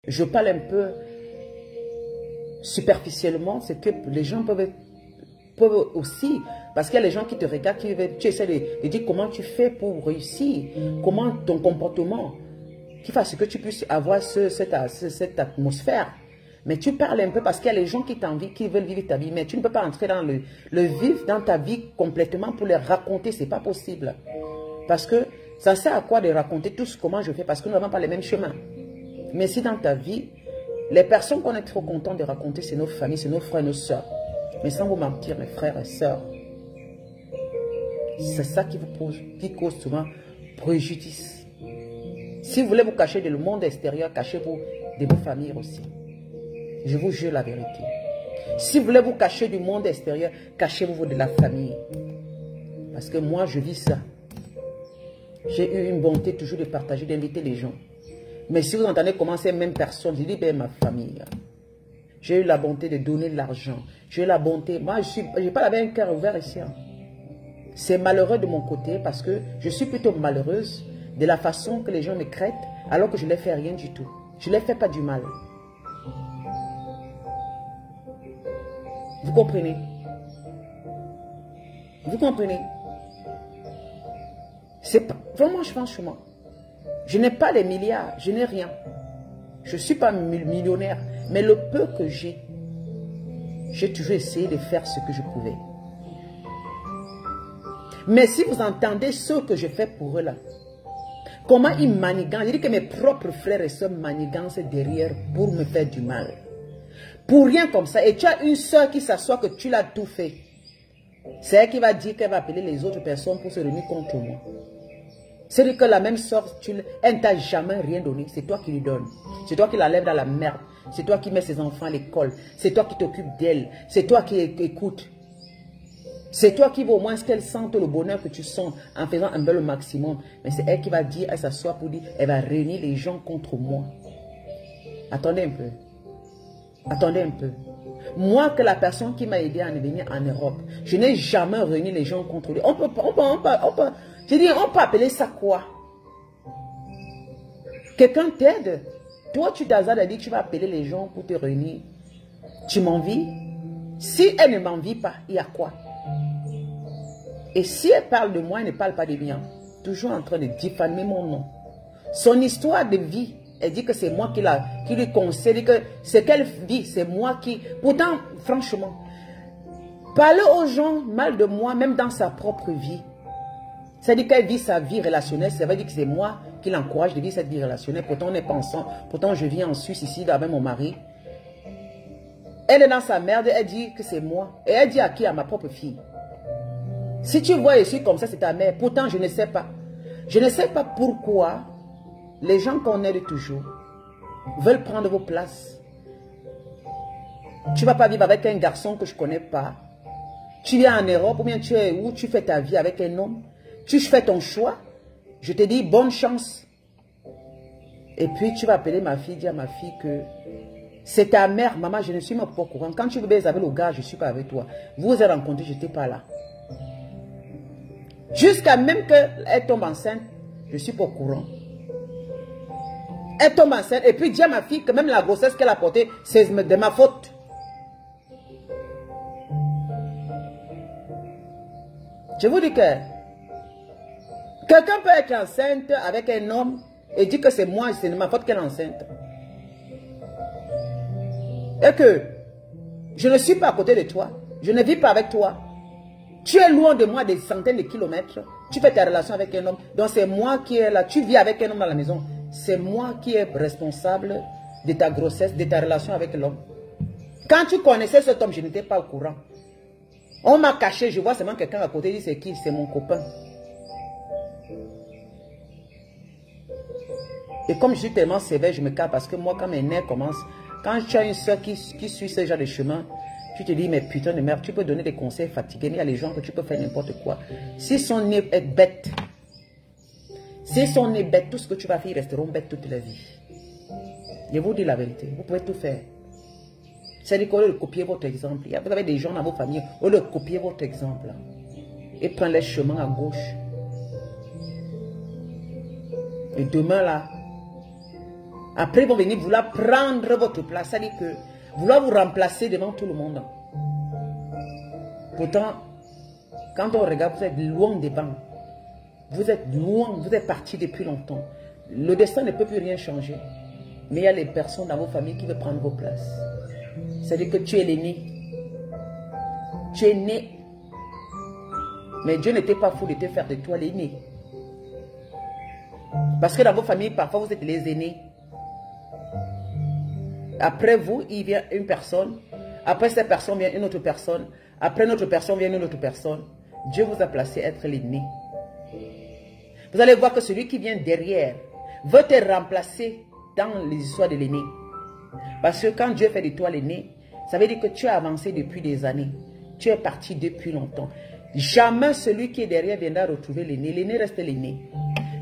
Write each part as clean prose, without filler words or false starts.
Je parle un peu superficiellement, c'est que les gens peuvent aussi, parce qu'il y a les gens qui te regardent, tu essaies de dire comment tu fais pour réussir, comment ton comportement, qui fasse que tu puisses avoir cette atmosphère. Mais tu parles un peu parce qu'il y a les gens qui t'envient, qui veulent vivre ta vie, mais tu ne peux pas entrer dans le vivre dans ta vie complètement pour les raconter, c'est pas possible. Parce que ça sert à quoi de raconter tous comment je fais, parce que nous n'avons pas les mêmes chemins. Mais si dans ta vie, les personnes qu'on est trop content de raconter, c'est nos familles, c'est nos frères et nos sœurs. Mais sans vous mentir, mes frères et sœurs, c'est ça qui cause souvent préjudice. Si vous voulez vous cacher du monde extérieur, cachez-vous de vos familles aussi. Je vous jure la vérité. Si vous voulez vous cacher du monde extérieur, cachez-vous de la famille. Parce que moi, je vis ça. J'ai eu une bonté toujours de partager, d'inviter les gens. Mais si vous entendez comment ces mêmes personnes, je dis, ben ma famille. J'ai eu la bonté de donner de l'argent. J'ai eu la bonté. Moi, je parle avec un cœur ouvert ici. C'est malheureux de mon côté parce que je suis plutôt malheureuse de la façon que les gens me traitent alors que je ne les fais rien du tout. Je ne les fais pas du mal. Vous comprenez? Vous comprenez? C'est pas vraiment, franchement. Je n'ai pas des milliards, je n'ai rien. Je ne suis pas millionnaire, mais le peu que j'ai toujours essayé de faire ce que je pouvais. Mais si vous entendez ce que je fais pour eux là, comment ils manigancent, je dis que mes propres frères et sœurs manigancent derrière pour me faire du mal. Pour rien comme ça. Et tu as une soeur qui s'assoit que tu l'as tout fait. C'est elle qui va dire qu'elle va appeler les autres personnes pour se remettre contre moi. C'est-à-dire que la même soeur, elle ne t'a jamais rien donné. C'est toi qui lui donnes. C'est toi qui la lèves dans la merde. C'est toi qui mets ses enfants à l'école. C'est toi qui t'occupes d'elle. C'est toi qui écoute. C'est toi qui veux au moins qu'elle sente le bonheur que tu sens en faisant un peu le maximum. Mais c'est elle qui va dire, elle s'assoit pour dire, elle va réunir les gens contre moi. Attendez un peu. Attendez un peu. Moi, que la personne qui m'a aidé à venir en Europe, je n'ai jamais réuni les gens contre lui. On peut appeler ça quoi? Quelqu'un t'aide. Toi, tu t'hasardes à dire que tu vas appeler les gens pour te réunir. Tu m'envies? Si elle ne m'envie pas, il y a quoi? Et si elle parle de moi, elle ne parle pas de bien. Toujours en train de diffamer mon nom. Son histoire de vie, elle dit que c'est moi qui lui conseille, que ce qu'elle vit, c'est moi qui... Pourtant, franchement, parler aux gens mal de moi, même dans sa propre vie, ça dit qu'elle vit sa vie relationnelle, ça veut dire que c'est moi qui l'encourage de vivre cette vie relationnelle. Pourtant, on est pas ensemble. Pourtant, je vis en Suisse ici, avec mon mari. Elle est dans sa merde, elle dit que c'est moi. Et elle dit à qui? À ma propre fille. Si tu vois ici comme ça, c'est ta mère. Pourtant, je ne sais pas. Je ne sais pas pourquoi les gens qu'on aide toujours veulent prendre vos places. Tu ne vas pas vivre avec un garçon que je ne connais pas. Tu viens en Europe ou bien tu es où? Tu fais ta vie avec un homme. Tu fais ton choix. Je te dis bonne chance. Et puis tu vas appeler ma fille, dire à ma fille que c'est ta mère. Maman, je ne suis même pas au courant. Quand tu veux avec le gars, je ne suis pas avec toi. Vous vous êtes rencontrés, je n'étais pas là. Jusqu'à même qu'elle tombe enceinte, je ne suis pas au courant. Elle tombe enceinte et puis dit à ma fille que même la grossesse qu'elle a portée, c'est de ma faute. Je vous dis que quelqu'un peut être enceinte avec un homme et dire que c'est moi, c'est de ma faute qu'elle est enceinte. Et que je ne suis pas à côté de toi, je ne vis pas avec toi. Tu es loin de moi des centaines de kilomètres. Tu fais ta relation avec un homme. Donc c'est moi qui est là. Tu vis avec un homme dans la maison. C'est moi qui est responsable de ta grossesse, de ta relation avec l'homme. Quand tu connaissais cet homme, je n'étais pas au courant. On m'a caché. Je vois seulement quelqu'un à côté. Il dit c'est qui? C'est mon copain. Et comme je suis tellement sévère, je me calme parce que moi, quand mes nerfs commencent, quand tu as une soeur qui suit ce genre de chemin, tu te dis, mais putain de merde, tu peux donner des conseils fatigués, mais il y a les gens que tu peux faire n'importe quoi. Si son nez est bête, si son nez est bête, tout ce que tu vas faire, ils resteront bêtes toute la vie. Je vous dis la vérité, vous pouvez tout faire. C'est-à-dire qu'au lieu de copier votre exemple, vous avez des gens dans vos familles, au lieu de copier votre exemple, et prendre les chemins à gauche. Et demain là, Après, ils vont venir vouloir prendre votre place. C'est-à-dire que vouloir vous remplacer devant tout le monde. Pourtant, quand on regarde, vous êtes loin devant. Vous êtes loin, vous êtes parti depuis longtemps. Le destin ne peut plus rien changer. Mais il y a les personnes dans vos familles qui veulent prendre vos places. C'est-à-dire que tu es l'aîné. Tu es né. Mais Dieu n'était pas fou de te faire de toi l'aîné. Parce que dans vos familles, parfois, vous êtes les aînés. Après vous, il vient une personne. Après cette personne vient une autre personne. Après notre personne vient une autre personne. Dieu vous a placé être l'aîné. Vous allez voir que celui qui vient derrière veut te remplacer dans les histoires de l'aîné. Parce que quand Dieu fait de toi l'aîné, ça veut dire que tu as avancé depuis des années. Tu es parti depuis longtemps. Jamais celui qui est derrière viendra retrouver l'aîné. L'aîné reste l'aîné.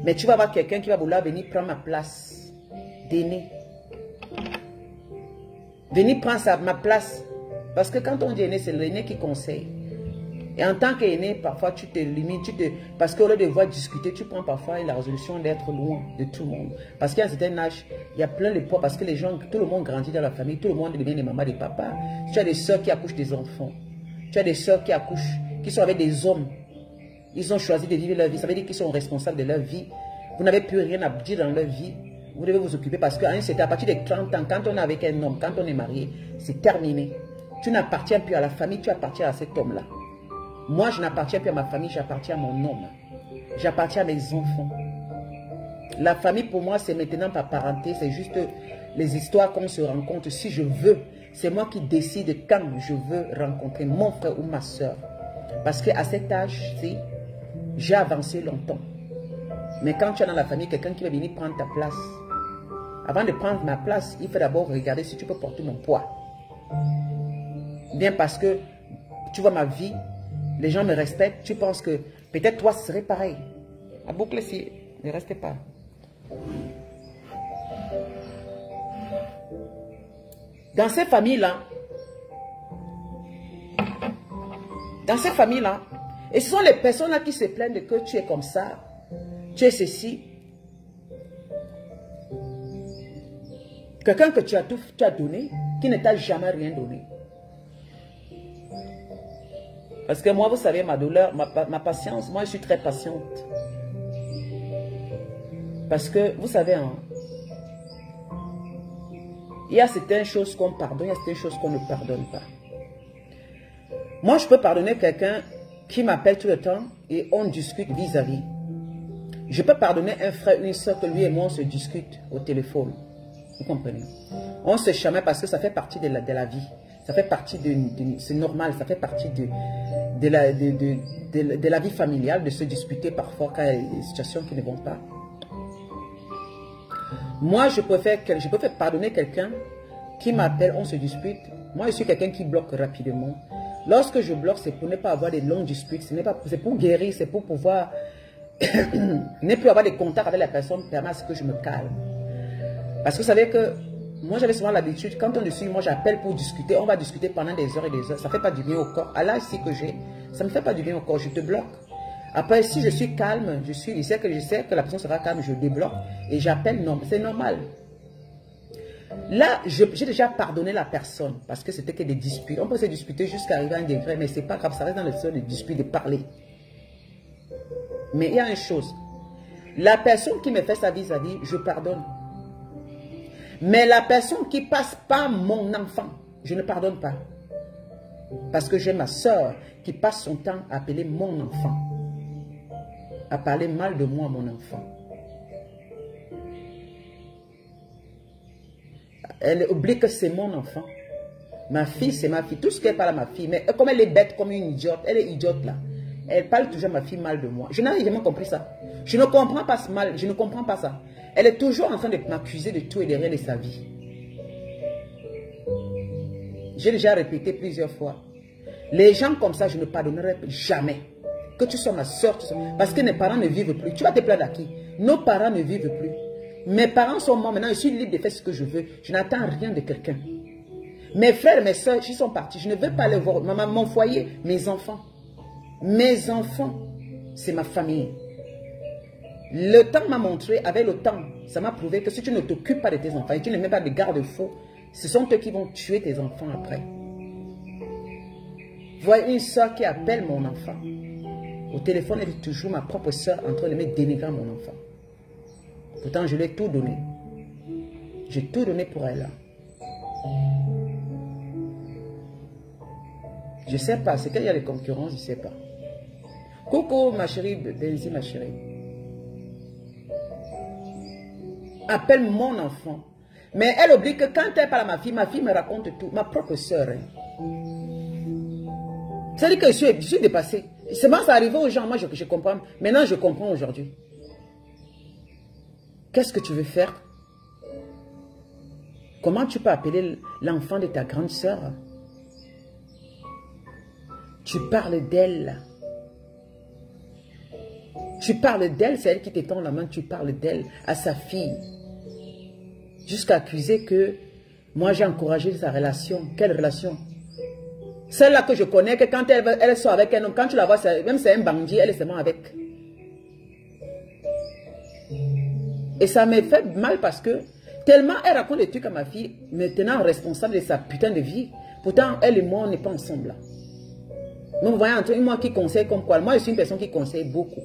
Mais tu vas avoir quelqu'un qui va vouloir venir prendre ma place d'aîné. Venir prendre ma place. Parce que quand on dit aîné, c'est l'aîné qui conseille. Et en tant qu'aîné, parfois tu te limites, parce qu'au lieu de voir discuter, tu prends parfois la résolution d'être loin de tout le monde. Parce qu'à un certain âge, il y a plein de poids, parce que les gens, tout le monde grandit dans la famille, tout le monde devient des mamans, des papas. Tu as des soeurs qui accouchent des enfants. Tu as des soeurs qui accouchent, qui sont avec des hommes. Ils ont choisi de vivre leur vie. Ça veut dire qu'ils sont responsables de leur vie. Vous n'avez plus rien à dire dans leur vie. Vous devez vous occuper parce qu'à partir de 30 ans, quand on est avec un homme, quand on est marié, c'est terminé. Tu n'appartiens plus à la famille, tu appartiens à cet homme-là. Moi, je n'appartiens plus à ma famille, j'appartiens à mon homme. J'appartiens à mes enfants. La famille, pour moi, c'est maintenant par parenté. C'est juste les histoires qu'on se rencontre. Si je veux, c'est moi qui décide quand je veux rencontrer mon frère ou ma soeur. Parce qu'à cet âge, j'ai avancé longtemps. Mais quand tu es dans la famille, quelqu'un qui va venir prendre ta place, avant de prendre ma place, il faut d'abord regarder si tu peux porter mon poids. Bien parce que tu vois ma vie, les gens me respectent, tu penses que peut-être toi ce serait pareil. La boucle ici, ne restez pas. Dans ces familles-là, et ce sont les personnes-là qui se plaignent que tu es comme ça, tu es ceci. Quelqu'un que tu as donné, qui ne t'a jamais rien donné. Parce que moi, vous savez, ma douleur, ma patience, moi je suis très patiente. Parce que, vous savez, hein, il y a certaines choses qu'on pardonne, il y a certaines choses qu'on ne pardonne pas. Moi, je peux pardonner quelqu'un qui m'appelle tout le temps et on discute vis-à-vis. Je peux pardonner un frère, une soeur que lui et moi, on se discute au téléphone. Vous comprenez? On se chamaille parce que ça fait partie de la vie. Ça fait partie c'est normal, ça fait partie de la vie familiale, de se disputer parfois quand il y a des situations qui ne vont pas. Moi, je peux pardonner quelqu'un qui m'appelle, on se dispute. Moi, je suis quelqu'un qui bloque rapidement. Lorsque je bloque, c'est pour ne pas avoir des longues disputes. C'est pour guérir, c'est pour pouvoir ne plus avoir des contacts avec la personne, permet à ce que je me calme. Parce que vous savez que moi, j'avais souvent l'habitude, quand on discute, moi j'appelle pour discuter, on va discuter pendant des heures et des heures. Ça ne fait pas du bien au corps. À l'âge que j'ai, ça ne me fait pas du bien au corps, je te bloque. Après, si je suis calme, je sais que la personne sera calme, je débloque et j'appelle, non, c'est normal. Là, j'ai déjà pardonné la personne parce que c'était que des disputes. On peut se disputer jusqu'à arriver à un degré, mais c'est pas grave, ça reste dans le sens de disputes, de parler. Mais il y a une chose, la personne qui me fait ça vis-à-vis, je pardonne. Mais la personne qui passe par mon enfant, je ne pardonne pas. Parce que j'ai ma soeur qui passe son temps à appeler mon enfant. À parler mal de moi à mon enfant. Elle oublie que c'est mon enfant. Ma fille, c'est ma fille. Tout ce qu'elle parle à ma fille. Mais comme elle est bête, comme une idiote, elle est idiote là. Elle parle toujours à ma fille mal de moi. Je n'ai jamais compris ça. Je ne comprends pas ce mal. Je ne comprends pas ça. Elle est toujours en train de m'accuser de tout et de rien de sa vie. J'ai déjà répété plusieurs fois. Les gens comme ça, je ne pardonnerai jamais. Que tu sois ma soeur, parce que mes parents ne vivent plus. Tu vas te plaindre à qui? Nos parents ne vivent plus. Mes parents sont morts. Maintenant, je suis libre de faire ce que je veux. Je n'attends rien de quelqu'un. Mes frères et mes soeurs, ils sont partis. Je ne veux pas les voir. Mon foyer, mes enfants. Mes enfants, c'est ma famille. Le temps m'a montré, avec le temps, ça m'a prouvé que si tu ne t'occupes pas de tes enfants et tu ne mets pas de garde-fous, ce sont eux qui vont tuer tes enfants après. Voyez une soeur qui appelle mon enfant. Au téléphone, elle est toujours ma propre soeur en train de me dénigrer mon enfant. Pourtant, je lui ai tout donné. J'ai tout donné pour elle. Je ne sais pas, c'est qu'il y a des concurrences, je ne sais pas. Coucou ma chérie, Benzi ma chérie. Appelle mon enfant. Mais elle oublie que quand elle parle à ma fille me raconte tout. Ma propre soeur. C'est-à-dire que je suis dépassée. C'est moi, ça arrive aux gens, moi je comprends. Maintenant je comprends aujourd'hui. Qu'est-ce que tu veux faire? Comment tu peux appeler l'enfant de ta grande soeur? Tu parles d'elle. Tu parles d'elle, c'est elle qui t'étend la main, tu parles d'elle à sa fille. Jusqu'à accuser que moi j'ai encouragé sa relation. Quelle relation? Celle-là que je connais, que quand elle sort avec un homme, quand tu la vois, même si c'est un bandit, elle est seulement avec. Et ça me fait mal parce que tellement elle raconte des trucs à ma fille, me tenant responsable de sa putain de vie. Pourtant, elle et moi, on n'est pas ensemble là. Vous voyez, entre moi qui conseille comme quoi, moi je suis une personne qui conseille beaucoup.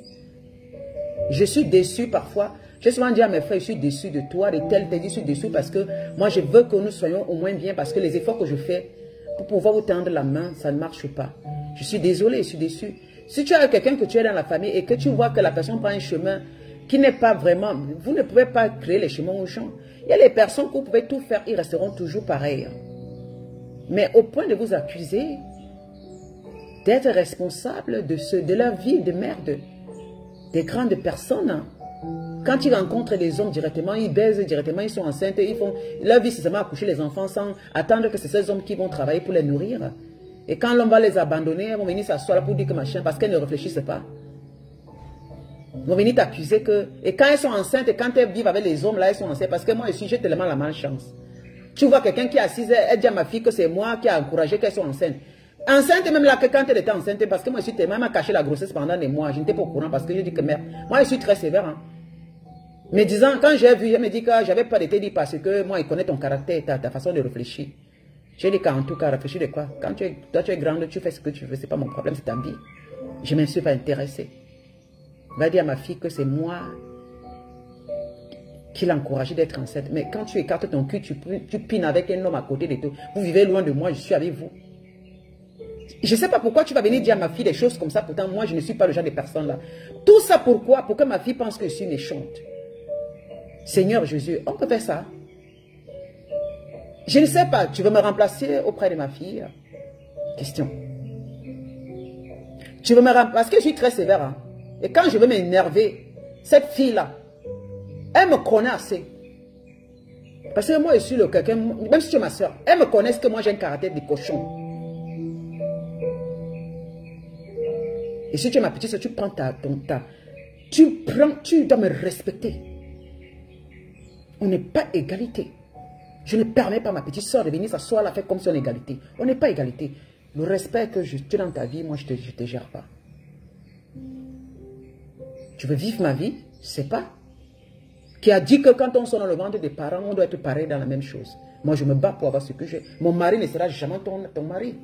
Je suis déçu parfois. J'ai souvent dit à mes frères, je suis déçu de toi, de tel, je suis déçu parce que moi je veux que nous soyons au moins bien, parce que les efforts que je fais pour pouvoir vous tendre la main, ça ne marche pas. Je suis désolé, je suis déçu. Si tu as quelqu'un que tu es dans la famille et que tu vois que la personne prend un chemin qui n'est pas vraiment, vous ne pouvez pas créer les chemins aux gens. Il y a les personnes que vous pouvez tout faire, ils resteront toujours pareils. Mais au point de vous accuser d'être responsable de leur vie de merde, des grandes personnes. Quand ils rencontrent des hommes directement, ils baisent directement, ils sont enceintes, ils font leur vie, c'est seulement accoucher les enfants sans attendre que c'est ces hommes qui vont travailler pour les nourrir. Et quand l'homme va les abandonner, ils vont venir s'asseoir pour dire que machin, parce qu'elles ne réfléchissent pas. Ils vont venir t'accuser que... Et quand elles sont enceintes, et quand elles vivent avec les hommes, là, elles sont enceintes. Parce que moi, j'ai tellement la malchance. Tu vois quelqu'un qui est assise, elle dit à ma fille que c'est moi qui a encouragé qu'elles soient enceintes. Enceinte même là que quand elle était enceinte, parce que moi je suis tellement caché la grossesse pendant des mois, je n'étais pas au courant parce que je dis que merde, moi je suis très sévère. Hein. Mais disant, quand j'ai vu, elle me dit que j'avais pas été dit parce que moi il connaît ton caractère, ta façon de réfléchir. J'ai dit qu'en tout cas, réfléchis de quoi? Quand toi tu es grande, tu fais ce que tu veux, c'est pas mon problème, c'est ta vie. Je ne me suis pas intéressée. Va dire à ma fille que c'est moi qui l'ai encouragé d'être enceinte. Mais quand tu écartes ton cul, tu pines avec un homme à côté de toi. Vous vivez loin de moi, je suis avec vous. Je ne sais pas pourquoi tu vas venir dire à ma fille des choses comme ça. Pourtant, moi, je ne suis pas le genre de personne là. Tout ça pourquoi? Pour que ma fille pense que je suis méchante. Seigneur Jésus, on peut faire ça? Je ne sais pas. Tu veux me remplacer auprès de ma fille? Question. Tu veux me remplacer? Parce que je suis très sévère. Hein? Et quand je veux m'énerver, cette fille-là, elle me connaît assez. Parce que moi, je suis quelqu'un, même si tu es ma soeur, elle me connaît que moi, j'ai un caractère de cochon. Et si tu es ma petite soeur, tu prends ton temps. Tu dois me respecter. On n'est pas égalité. Je ne permets pas à ma petite soeur de venir s'asseoir là, faire comme si on est égalité. On n'est pas égalité. Le respect que tu as dans ta vie, moi, je ne te gère pas. Tu veux vivre ma vie? Je ne sais pas. Qui a dit que quand on sort dans le ventre des parents, on doit être pareil dans la même chose. Moi, je me bats pour avoir ce que j'ai. Mon mari ne sera jamais ton mari.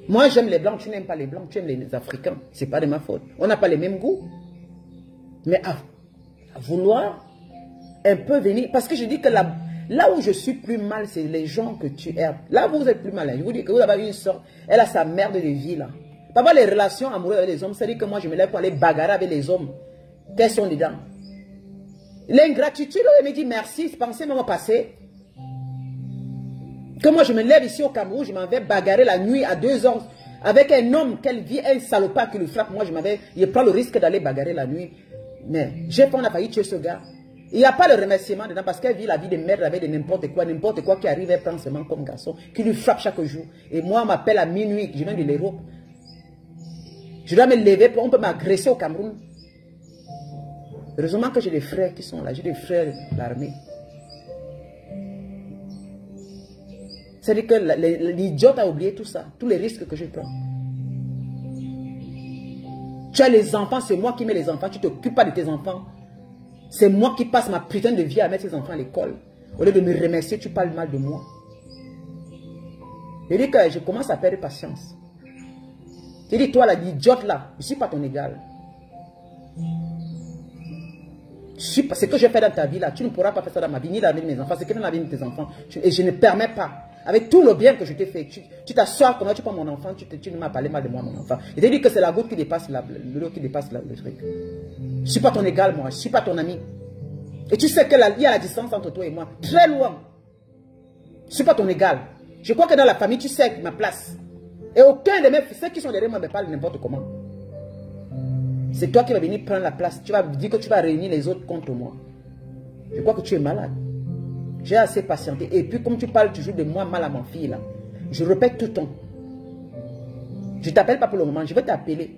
Moi, j'aime les blancs, tu n'aimes pas les blancs, tu aimes les Africains. Ce n'est pas de ma faute. On n'a pas les mêmes goûts. Mais à vouloir un peu venir... Parce que je dis que là où je suis plus mal, c'est les gens que tu aimes. Là où vous êtes plus mal, je vous dis que vous avez une soeur, elle a sa merde de vie là. Papa, les relations amoureuses avec les hommes, c'est-à-dire que moi, je me lève pour aller bagarrer avec les hommes. Quels sont dedans? L'ingratitude, elle me dit merci, pensez même au passé. Que moi je me lève ici au Cameroun, je m'en vais bagarrer la nuit à 2 heures avec un homme qu'elle vit, un salopard qui le frappe. Moi je prends le risque d'aller bagarrer la nuit. Mais on a failli tuer ce gars. Il n'y a pas de remerciement dedans parce qu'elle vit la vie de merde avec de n'importe quoi qui arrive, elle prend seulement comme garçon, qui lui frappe chaque jour. Et moi on m'appelle à minuit, je viens de l'Europe. Je dois me lever, on peut m'agresser au Cameroun. Heureusement que j'ai des frères qui sont là, j'ai des frères de l'armée. C'est-à-dire que l'idiote a oublié tout ça, tous les risques que je prends. Tu as les enfants, c'est moi qui mets les enfants, tu ne t'occupes pas de tes enfants. C'est moi qui passe ma putain de vie à mettre ces enfants à l'école. Au lieu de me remercier, tu parles mal de moi. Je dis que je commence à perdre patience. Je dis, toi, l'idiote là, je ne suis pas ton égal. Ce que je fais dans ta vie là, tu ne pourras pas faire ça dans ma vie, ni dans la vie de mes enfants, c'est que dans la vie de tes enfants. Et je ne permets pas. Avec tout le bien que je t'ai fait, tu t'assois comme tu prends mon enfant, tu ne m'as parlé mal de moi, mon enfant. Je t'ai dit que c'est la goutte qui dépasse l'eau qui dépasse le truc. Je ne suis pas ton égal, moi, je ne suis pas ton ami. Et tu sais qu'il y a la distance entre toi et moi, très loin. Je ne suis pas ton égal. Je crois que dans la famille, tu sais ma place. Et aucun de ceux qui sont derrière moi me parlent n'importe comment. C'est toi qui vas venir prendre la place. Tu vas dire que tu vas réunir les autres contre moi. Je crois que tu es malade. J'ai assez patienté. Et puis, comme tu parles toujours de moi mal à ma fille, là, je répète tout le temps. Je ne t'appelle pas pour le moment. Je vais t'appeler.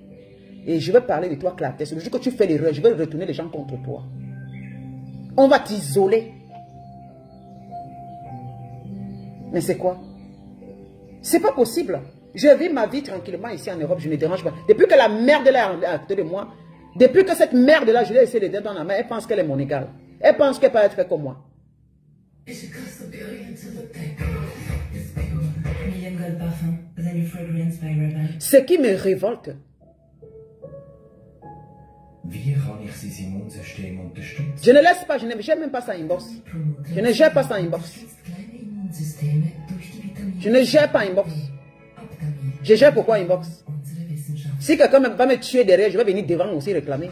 Et je vais parler de toi clarté. Le jour que tu fais l'erreur, je vais retourner les gens contre toi. On va t'isoler. Mais c'est quoi? C'est pas possible. Je vis ma vie tranquillement ici en Europe, je ne dérange pas. Depuis que la merde là est à côté de moi, depuis que cette merde là, je l'ai essayé de donner dans la main, elle pense qu'elle est mon égale. Elle pense qu'elle peut être comme moi. Ce qui me révolte, je ne laisse pas, je ne gère même pas ça inbox. Je ne gère pas ça inbox. Je ne gère pas inbox. Je gère pourquoi inbox. Si quelqu'un va me tuer derrière, je vais venir devant aussi réclamer.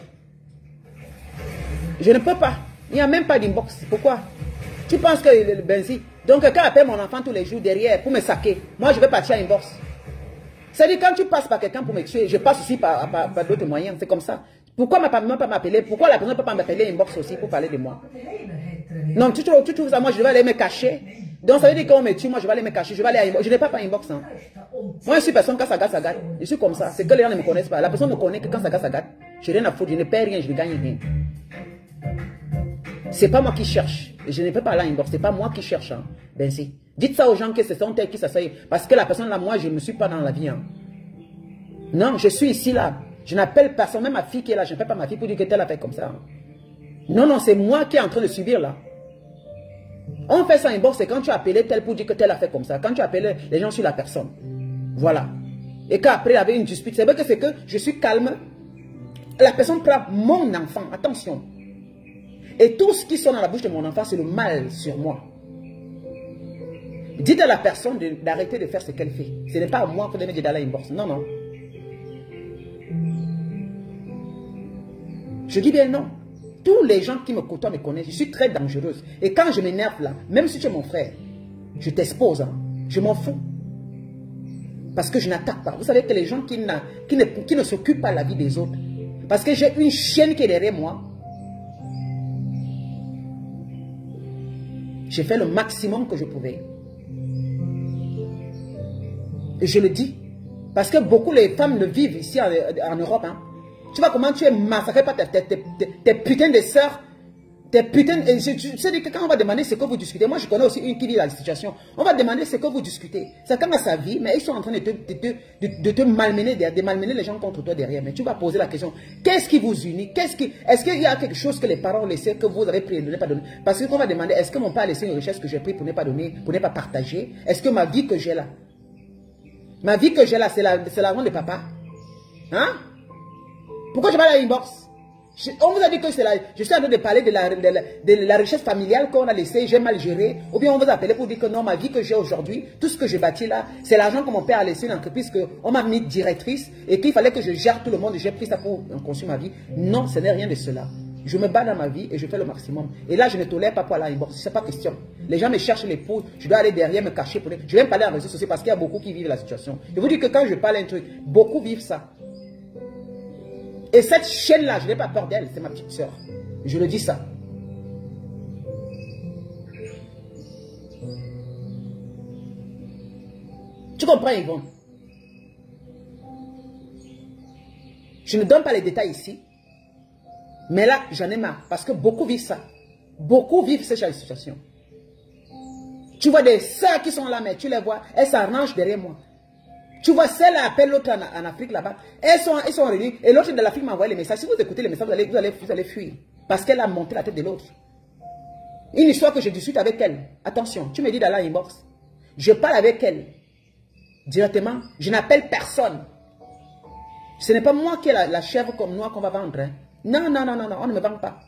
Je ne peux pas. Il n'y a même pas d'inbox. Pourquoi? Tu penses que ben si. Donc quand appelle mon enfant tous les jours derrière pour me saquer, moi je vais partir à inbox. C'est-à-dire quand tu passes par quelqu'un pour me tuer, je passe aussi par d'autres moyens. C'est comme ça. Pourquoi ma maman ne peut pas m'appeler? Pourquoi la personne ne peut pas m'appeler inbox aussi pour parler de moi? Non, tu trouves ça, moi je vais aller me cacher. Donc ça veut dire qu'on me tue, moi je vais aller me cacher, je vais aller à inbox. Je n'ai pas inbox. Hein. Moi je suis personne quand ça gâte, ça gâte. Je suis comme ça. C'est que les gens ne me connaissent pas. La personne me connaît que quand ça gâte, ça gâte. Je n'ai rien à foutre, je ne perds rien, je ne gagne rien. C'est pas moi qui cherche. Je ne peux pas aller à inbox, c'est pas moi qui cherche. Hein. Ben si. Dites ça aux gens que ce sont elles qui s'asseyent. Parce que la personne là, moi je ne suis pas dans la vie. Hein. Non, je suis ici là. Je n'appelle personne, même ma fille qui est là, je n'appelle pas ma fille pour dire que telle a fait comme ça. Hein. Non, non, c'est moi qui est en train de subir là. On fait ça inbox, c'est quand tu as appelé tel pour dire que tel a fait comme ça. Quand tu appelles les gens sur la personne. Voilà. Et qu'après, il y avait une dispute. C'est vrai que c'est que je suis calme. La personne prend mon enfant. Attention. Et tout ce qui sort dans la bouche de mon enfant, c'est le mal sur moi. Dites à la personne d'arrêter de faire ce qu'elle fait. Ce n'est pas à moi que de me dire d'aller inbox. Non, non. Je dis bien non. Tous les gens qui me côtoient me connaissent. Je suis très dangereuse. Et quand je m'énerve là, même si tu es mon frère, je t'expose. Hein. Je m'en fous. Parce que je n'attaque pas. Vous savez que les gens qui ne s'occupent pas de la vie des autres. Parce que j'ai une chienne qui est derrière moi. J'ai fait le maximum que je pouvais. Et je le dis. Parce que beaucoup les femmes le vivent ici en Europe. Hein. Tu vois comment tu es massacré par tes putains de sœurs. Tes putains... Tu sais que quand on va demander ce que vous discutez, moi je connais aussi une qui vit la situation. On va demander ce que vous discutez. Chacun a sa vie, mais ils sont en train de te malmener, de malmener les gens contre toi derrière. Mais tu vas poser la question, qu'est-ce qui vous unit? Est-ce qu'il y a quelque chose que les parents ont laissé, que vous avez pris et ne pas donné? Parce qu'on va demander, est-ce que mon père a laissé une richesse que j'ai pris pour ne pas donner, pour ne pas partager? Est-ce que ma vie que j'ai là, c'est l'argent de papa? Hein? Pourquoi je vais à l'inbox? On vous a dit que je suis en train de parler de la richesse familiale qu'on a laissée, j'ai mal géré. Ou bien on vous a appelé pour dire que non, ma vie que j'ai aujourd'hui, tout ce que j'ai bâti là, c'est l'argent que mon père a laissé une entreprise, qu'on m'a mis directrice et qu'il fallait que je gère tout le monde et j'ai pris ça pour construire ma vie. Non, ce n'est rien de cela. Je me bats dans ma vie et je fais le maximum. Et là, je ne tolère pas pour aller à l'inbox. Ce n'est pas question. Les gens me cherchent les pots, je dois aller derrière me cacher. Je vais me parler en réseaux sociaux parce qu'il y a beaucoup qui vivent la situation. Je vous dis que quand je parle un truc, beaucoup vivent ça. Et cette chaîne-là, je n'ai pas peur d'elle, c'est ma petite soeur. Je le dis ça. Tu comprends, Yvonne? Je ne donne pas les détails ici. Mais là, j'en ai marre. Parce que beaucoup vivent ça. Beaucoup vivent cette situation. Tu vois des sœurs qui sont là, mais tu les vois, elles s'arrangent derrière moi. Tu vois, celle-là appelle l'autre en Afrique là-bas. Elles sont réunies. Et l'autre de l'Afrique m'a envoyé les messages. Si vous écoutez les messages, vous allez fuir. parce qu'elle a monté la tête de l'autre. Une histoire que je discute avec elle. Attention, tu me dis d'aller en inbox. Je parle avec elle directement. Je n'appelle personne. Ce n'est pas moi qui ai la chèvre comme noix qu'on va vendre. Hein. Non, non, non, non, non, on ne me vend pas.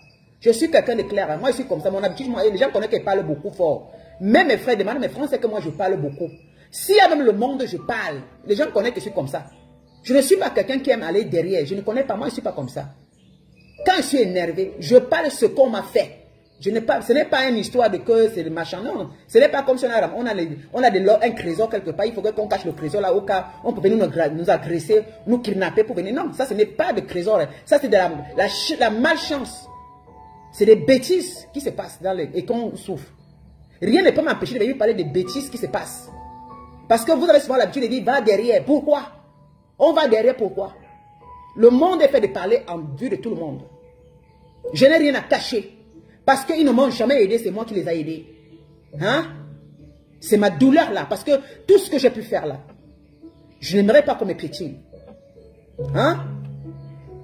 Je suis quelqu'un de clair. Hein. Moi, je suis comme ça. Mon habitude, moi, les gens connaissent que je parle beaucoup fort. Même mes frères demandent, mes frères, c'est que moi, je parle beaucoup. S'il y a même le monde, je parle. Les gens connaissent que je suis comme ça. Je ne suis pas quelqu'un qui aime aller derrière. Je ne connais pas. Moi, je ne suis pas comme ça. Quand je suis énervé, je parle ce qu'on m'a fait. Ce n'est pas une histoire de que c'est le machin. Non, ce n'est pas comme si on a un trésor quelque part. Il faudrait qu'on cache le trésor là au cas on peut venir nous agresser, nous kidnapper pour venir. Non, ça ce n'est pas de trésor. Ça c'est de la malchance. C'est des bêtises qui se passent et qu'on souffre. Rien ne peut m'empêcher de venir parler des bêtises qui se passent. Parce que vous avez souvent l'habitude de dire va derrière. Pourquoi? On va derrière pourquoi? Le monde est fait de parler en vue de tout le monde. Je n'ai rien à cacher. Parce qu'ils ne m'ont jamais aidé, c'est moi qui les ai aidés. Hein? C'est ma douleur là. Parce que tout ce que j'ai pu faire là, je n'aimerais pas qu'on me piétine. Hein?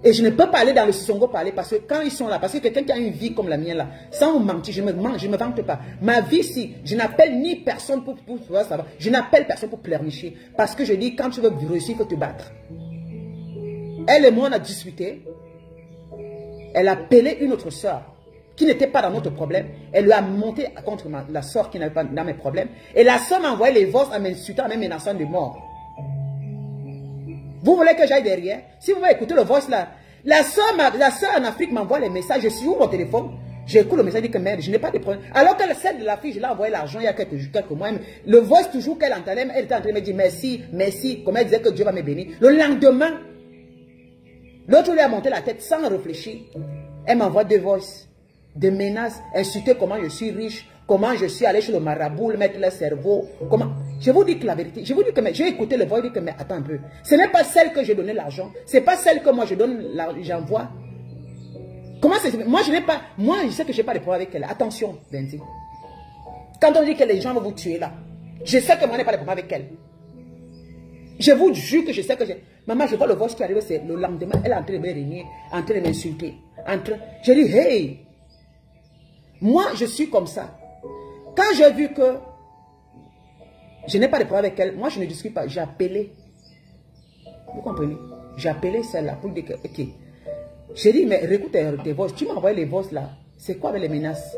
Et je ne peux pas aller dans le Sissongo parler parce que quand ils sont là, parce que quelqu'un qui a une vie comme la mienne là, sans vous mentir, je ne me vante pas. Ma vie, si, je n'appelle ni personne pour savoir. Je n'appelle personne pour pleurnicher. Parce que je dis, quand tu veux réussir, il faut te battre. Elle et moi, on a discuté. Elle a appelé une autre soeur qui n'était pas dans notre problème. Elle lui a monté contre la soeur qui n'avait pas dans mes problèmes. Et la soeur m'a envoyé les voix en m'insultant, en me menaçant de mort. Vous voulez que j'aille derrière? Si vous voulez écouter le voice là, la soeur en Afrique m'envoie les messages. Je suis où mon téléphone? J'écoute le message, je dis que merde, je n'ai pas de problème. Alors que celle de la fille, je l'ai envoyé l'argent il y a quelques mois. Le voice toujours qu'elle entendait, elle était en train de me dire merci, merci. Comme elle disait que Dieu va me bénir. Le lendemain, l'autre lui a monté la tête sans réfléchir. Elle m'envoie deux voices, des menaces, insulter comment je suis riche, comment je suis allé chez le marabout, mettre le cerveau, comment... Je vous dis que la vérité, je vous dis que j'ai écouté le voix, je dis que mais attends un peu. Ce n'est pas celle que j'ai donné l'argent, c'est pas celle que moi je donne, j'envoie. Comment c'est... Moi je sais que je n'ai pas de problème avec elle. Attention, Benzi. Quand on dit que les gens vont vous tuer là, je sais que moi je n'ai pas de problème avec elle. Je vous jure que je sais que j'ai... Maman, je vois le voice qui arrive, c'est le lendemain, elle est en train de me régner, en train de m'insulter. Je dis, hey, moi je suis comme ça. Quand j'ai vu que je n'ai pas de problème avec elle, moi je ne discute pas, j'ai appelé. Vous comprenez? J'ai appelé celle-là pour dire que, ok. J'ai dit, mais écoute tes voix, tu m'as envoyé les voix là, c'est quoi avec les menaces?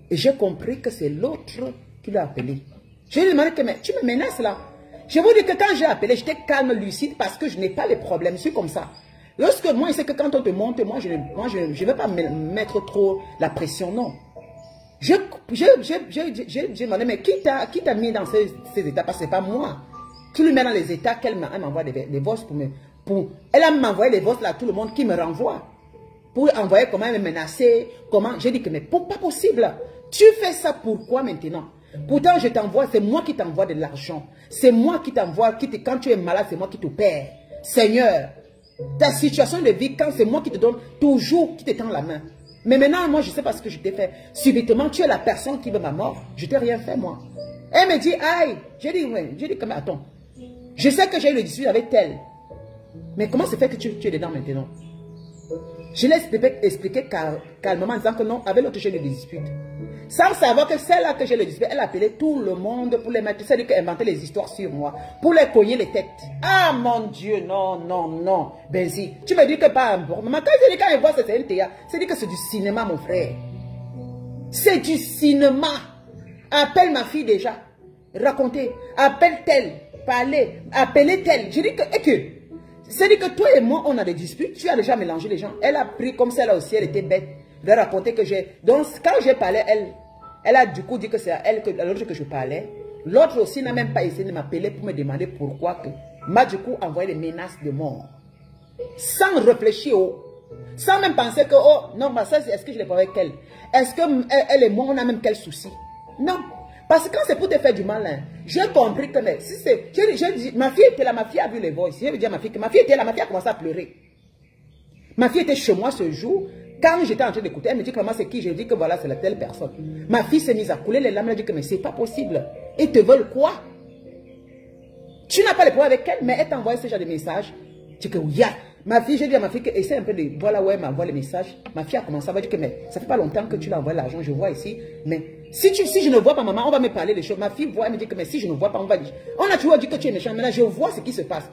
Et j'ai compris que c'est l'autre qui l'a appelé. Je lui ai demandé que, mais tu me menaces là? Je vous dis que quand j'ai appelé, j'étais calme, lucide, parce que je n'ai pas les problèmes, je suis comme ça. Lorsque moi, je sais que quand on te monte, moi je ne vais pas me mettre trop la pression, non. J'ai demandé, mais qui t'a mis dans ces états? Parce que ce n'est pas moi. Qui lui met dans les états qu'elle m'envoie des voix pour elle a m'envoyé les voix là à tout le monde qui me renvoie. Pour envoyer comment elle me menacer, comment. J'ai dit que mais pas possible. Tu fais ça pourquoi maintenant? Pourtant je t'envoie, c'est moi qui t'envoie de l'argent. C'est moi qui t'envoie, quand tu es malade, c'est moi qui te paie. Seigneur, ta situation de vie, quand c'est moi qui te donne, toujours qui te tend la main. Mais maintenant, moi, je ne sais pas ce que je t'ai fait. Subitement, tu es la personne qui veut ma mort. Je ne t'ai rien fait, moi. Elle me dit, aïe. J'ai dit, ouais. J'ai dit, mais attends. Je sais que j'ai eu le dispute avec elle. Mais comment se fait que tu es dedans maintenant? Je l'ai expliqué calmement en disant que non, avec l'autre, j'ai eu le dispute. Sans savoir que celle-là que j'ai le dispute, elle a appelé tout le monde pour les mettre. C'est-à-dire qu'elle inventait les histoires sur moi. Pour les cogner les têtes. Ah mon Dieu, non, non, non. Benzi, tu me dis que pas un bon. Maman, quand elle voit c'est un théâtre, c'est dit que c'est du cinéma, mon frère. C'est du cinéma. Appelle ma fille déjà. Racontez. Appelle telle. Parlez. Appelez telle. Je dis que. C'est-à-dire que toi et moi, on a des disputes. Tu as déjà mélangé les gens. Elle a pris comme celle-là aussi, elle était bête. Je vais raconter que j'ai... Donc, quand j'ai parlé, elle a du coup dit que c'est à elle, à l'autre que je parlais. L'autre aussi n'a même pas essayé de m'appeler pour me demander pourquoi que... M'a du coup envoyé des menaces de mort. Sans réfléchir, sans même penser que, oh, non, ma soeur, est-ce que je l'ai pas avec elle? Est-ce qu'elle et moi, on a même quel souci? Non. Parce que quand c'est pour te faire du mal, hein, j'ai compris que, mais, si c'est... J'ai dit, ma fille était là, ma fille a vu les voix. J'ai dit à ma fille que ma fille était là, ma fille a commencé à pleurer. Ma fille était chez moi ce jour. Quand j'étais en train d'écouter, elle me dit que maman c'est qui? Je dis que voilà, c'est la telle personne. Ma fille s'est mise à couler les larmes, elle a dit que mais c'est pas possible. Ils te veulent quoi? Tu n'as pas les problèmes avec elle, mais elle t'envoie ce genre de message. Tu dis que oui, Ma fille, j'ai dit à ma fille que essaie un peu de... Voilà où elle m'envoie les messages. Ma fille a commencé à me dire que mais ça fait pas longtemps que tu l'as envoyé l'argent, je vois ici. Mais si je ne vois pas maman, on va me parler des choses. Ma fille voit, elle me dit que mais si je ne vois pas, on va dire... On a toujours dit que tu es méchant, mais là je vois ce qui se passe.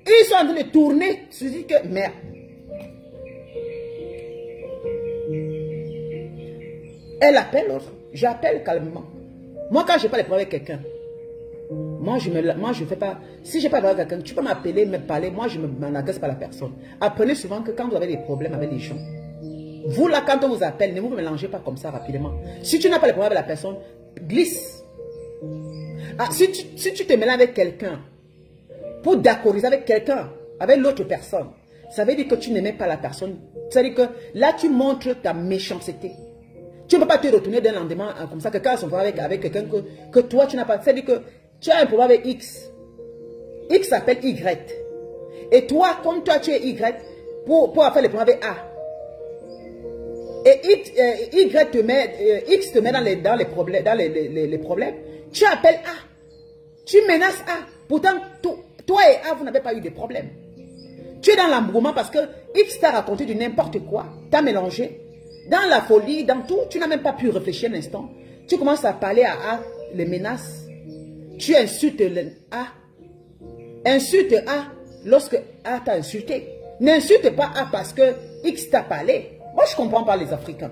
Ils sont en train de tourner. Je me dis que merde. Elle appelle l'autre. J'appelle calmement. Moi, quand je n'ai pas les problèmes avec quelqu'un, moi, je fais pas... Si je n'ai pas de problème avec quelqu'un, tu peux m'appeler, me parler. Moi, je ne m'agace pas la personne. Apprenez souvent que quand vous avez des problèmes avec les gens, vous, là, quand on vous appelle, ne vous mélangez pas comme ça rapidement. Si tu n'as pas les problèmes avec la personne, glisse. Ah, si tu te mélanges avec quelqu'un, pour d'accordiser avec quelqu'un, avec l'autre personne, ça veut dire que tu n'aimais pas la personne. Ça veut dire que là, tu montres ta méchanceté. Tu ne peux pas te retourner d'un lendemain comme ça, quelqu'un a son problème avec quelqu'un que toi, tu n'as pas. C'est-à-dire que tu as un problème avec X. X s'appelle Y. Et toi, comme toi, tu es Y, pour faire les problèmes avec A. Et X te met dans les problèmes. Tu appelles A. Tu menaces A. Pourtant, toi et A, vous n'avez pas eu de problème. Tu es dans l'embourrement parce que X t'a raconté du n'importe quoi. T'as mélangé. Dans la folie, dans tout, tu n'as même pas pu réfléchir un instant. Tu commences à parler à A, les menaces. Tu insultes A. Insulte A lorsque A t'a insulté. N'insulte pas A parce que X t'a parlé. Moi, je ne comprends pas les Africains.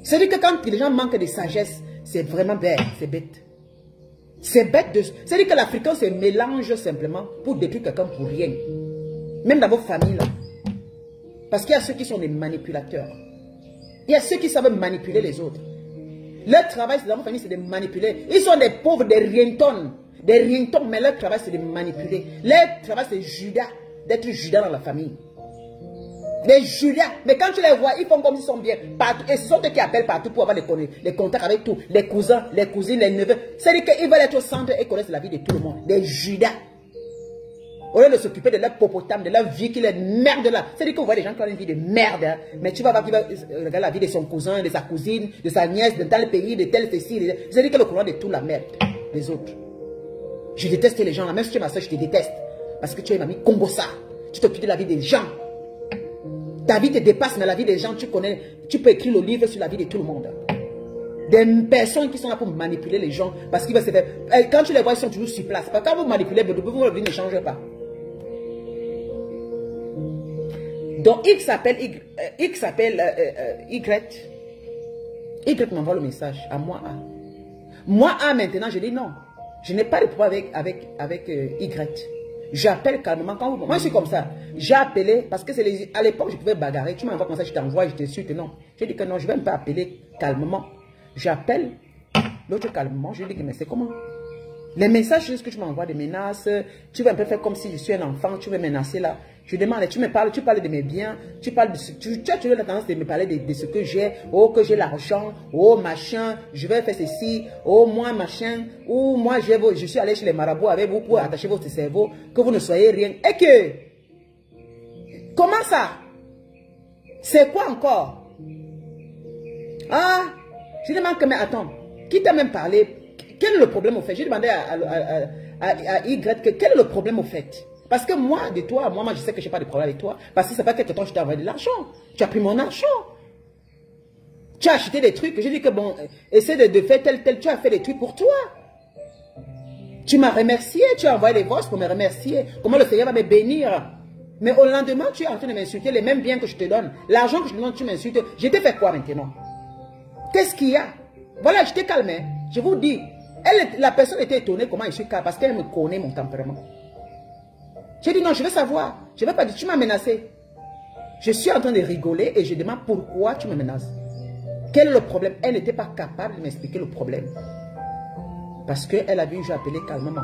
C'est-à-dire que quand les gens manquent de sagesse, c'est vraiment bête, c'est bête. C'est bête de... C'est-à-dire que l'Africain se mélange simplement pour détruire quelqu'un pour rien. Même dans vos familles, là. Parce qu'il y a ceux qui sont des manipulateurs. Il y a ceux qui savent manipuler les autres. Leur travail dans vos familles, c'est de manipuler. Ils sont des pauvres, des rientons. Des rientons, mais leur travail, c'est de manipuler. Leur travail, c'est Judas. D'être Judas dans la famille. Des Judas. Mais quand tu les vois, ils font comme s'ils sont bien. Partout. Et ce sont eux qui appellent partout pour avoir les contacts avec tout. Les cousins, les cousines, les neveux. C'est-à-dire qu'ils veulent être au centre et connaissent la vie de tout le monde. Des Judas. Au lieu de s'occuper de leur popotame, de leur vie qui est merde là. C'est-à-dire qu'on voit des gens qui ont une vie de merde. Hein. Mais tu vas voir qu'il va regarder la vie de son cousin, de sa cousine, de sa nièce, de tel pays, de tel ceci. C'est-à-dire que le courant de tout la merde. Les autres. Je déteste les gens là. Même si tu es ma soeur, je te déteste. Parce que tu es une amie Congossa. Tu t'occupes de la vie des gens. Ta vie te dépasse, mais la vie des gens, tu connais. Tu peux écrire le livre sur la vie de tout le monde. Des personnes qui sont là pour manipuler les gens. Parce qu'ils vont se faire. Quand tu les vois, ils sont toujours sur place. Parce que quand vous manipulez, votre vie ne change pas. Donc, X s'appelle Y. Y m'envoie le message à moi A. Moi A, maintenant, je dis non. Je n'ai pas de problème avec Y. J'appelle calmement. Moi, je suis comme ça. J'ai appelé, parce que c'est à l'époque, je pouvais bagarrer. Tu m'envoies comme ça, je t'envoie, je t'insulte. Non. J'ai dit que non, je ne vais même pas appeler calmement. J'appelle l'autre calmement. Je lui dis que mais c'est comment? Les messages, c'est ce que tu m'envoies, des menaces. Tu vas un peu faire comme si je suis un enfant. Tu veux menacer là. Je demande, tu parles de mes biens. Tu parles de ce, tu as toujours la tendance de me parler de ce que j'ai. Oh, que j'ai l'argent. Oh, machin. Je vais faire ceci. Oh, moi, machin. Ou moi, je suis allé chez les marabouts avec vous pour attacher votre cerveau. Que vous ne soyez rien. Et que... Comment ça? C'est quoi encore? Ah, je demande que, mais attends. Qui t'a même parlé? Quel est le problème au fait? J'ai demandé à Y quel est le problème au fait? Parce que moi, de toi, moi je sais que je n'ai pas de problème avec toi. Parce que c'est pas quelque temps je t'ai envoyé de l'argent. Tu as pris mon argent. Tu as acheté des trucs. J'ai dit que bon, essaie de faire tel. Tu as fait des trucs pour toi. Tu m'as remercié. Tu as envoyé les voices pour me remercier. Comment le Seigneur va me bénir. Mais au lendemain, tu es en train de m'insulter les mêmes biens que je te donne. L'argent que je te donne, tu m'insultes. Je t'ai fait quoi maintenant? Qu'est-ce qu'il y a? Voilà, je t'ai calmé. Je vous dis. La personne était étonnée comment je suis calme. Parce qu'elle me connaît mon tempérament. J'ai dit non, je veux savoir. Je ne veux pas dire, tu m'as menacé. Je suis en train de rigoler et je demande pourquoi tu me menaces. Quel est le problème? Elle n'était pas capable de m'expliquer le problème. Parce qu'elle a vu, j'ai appelé calmement.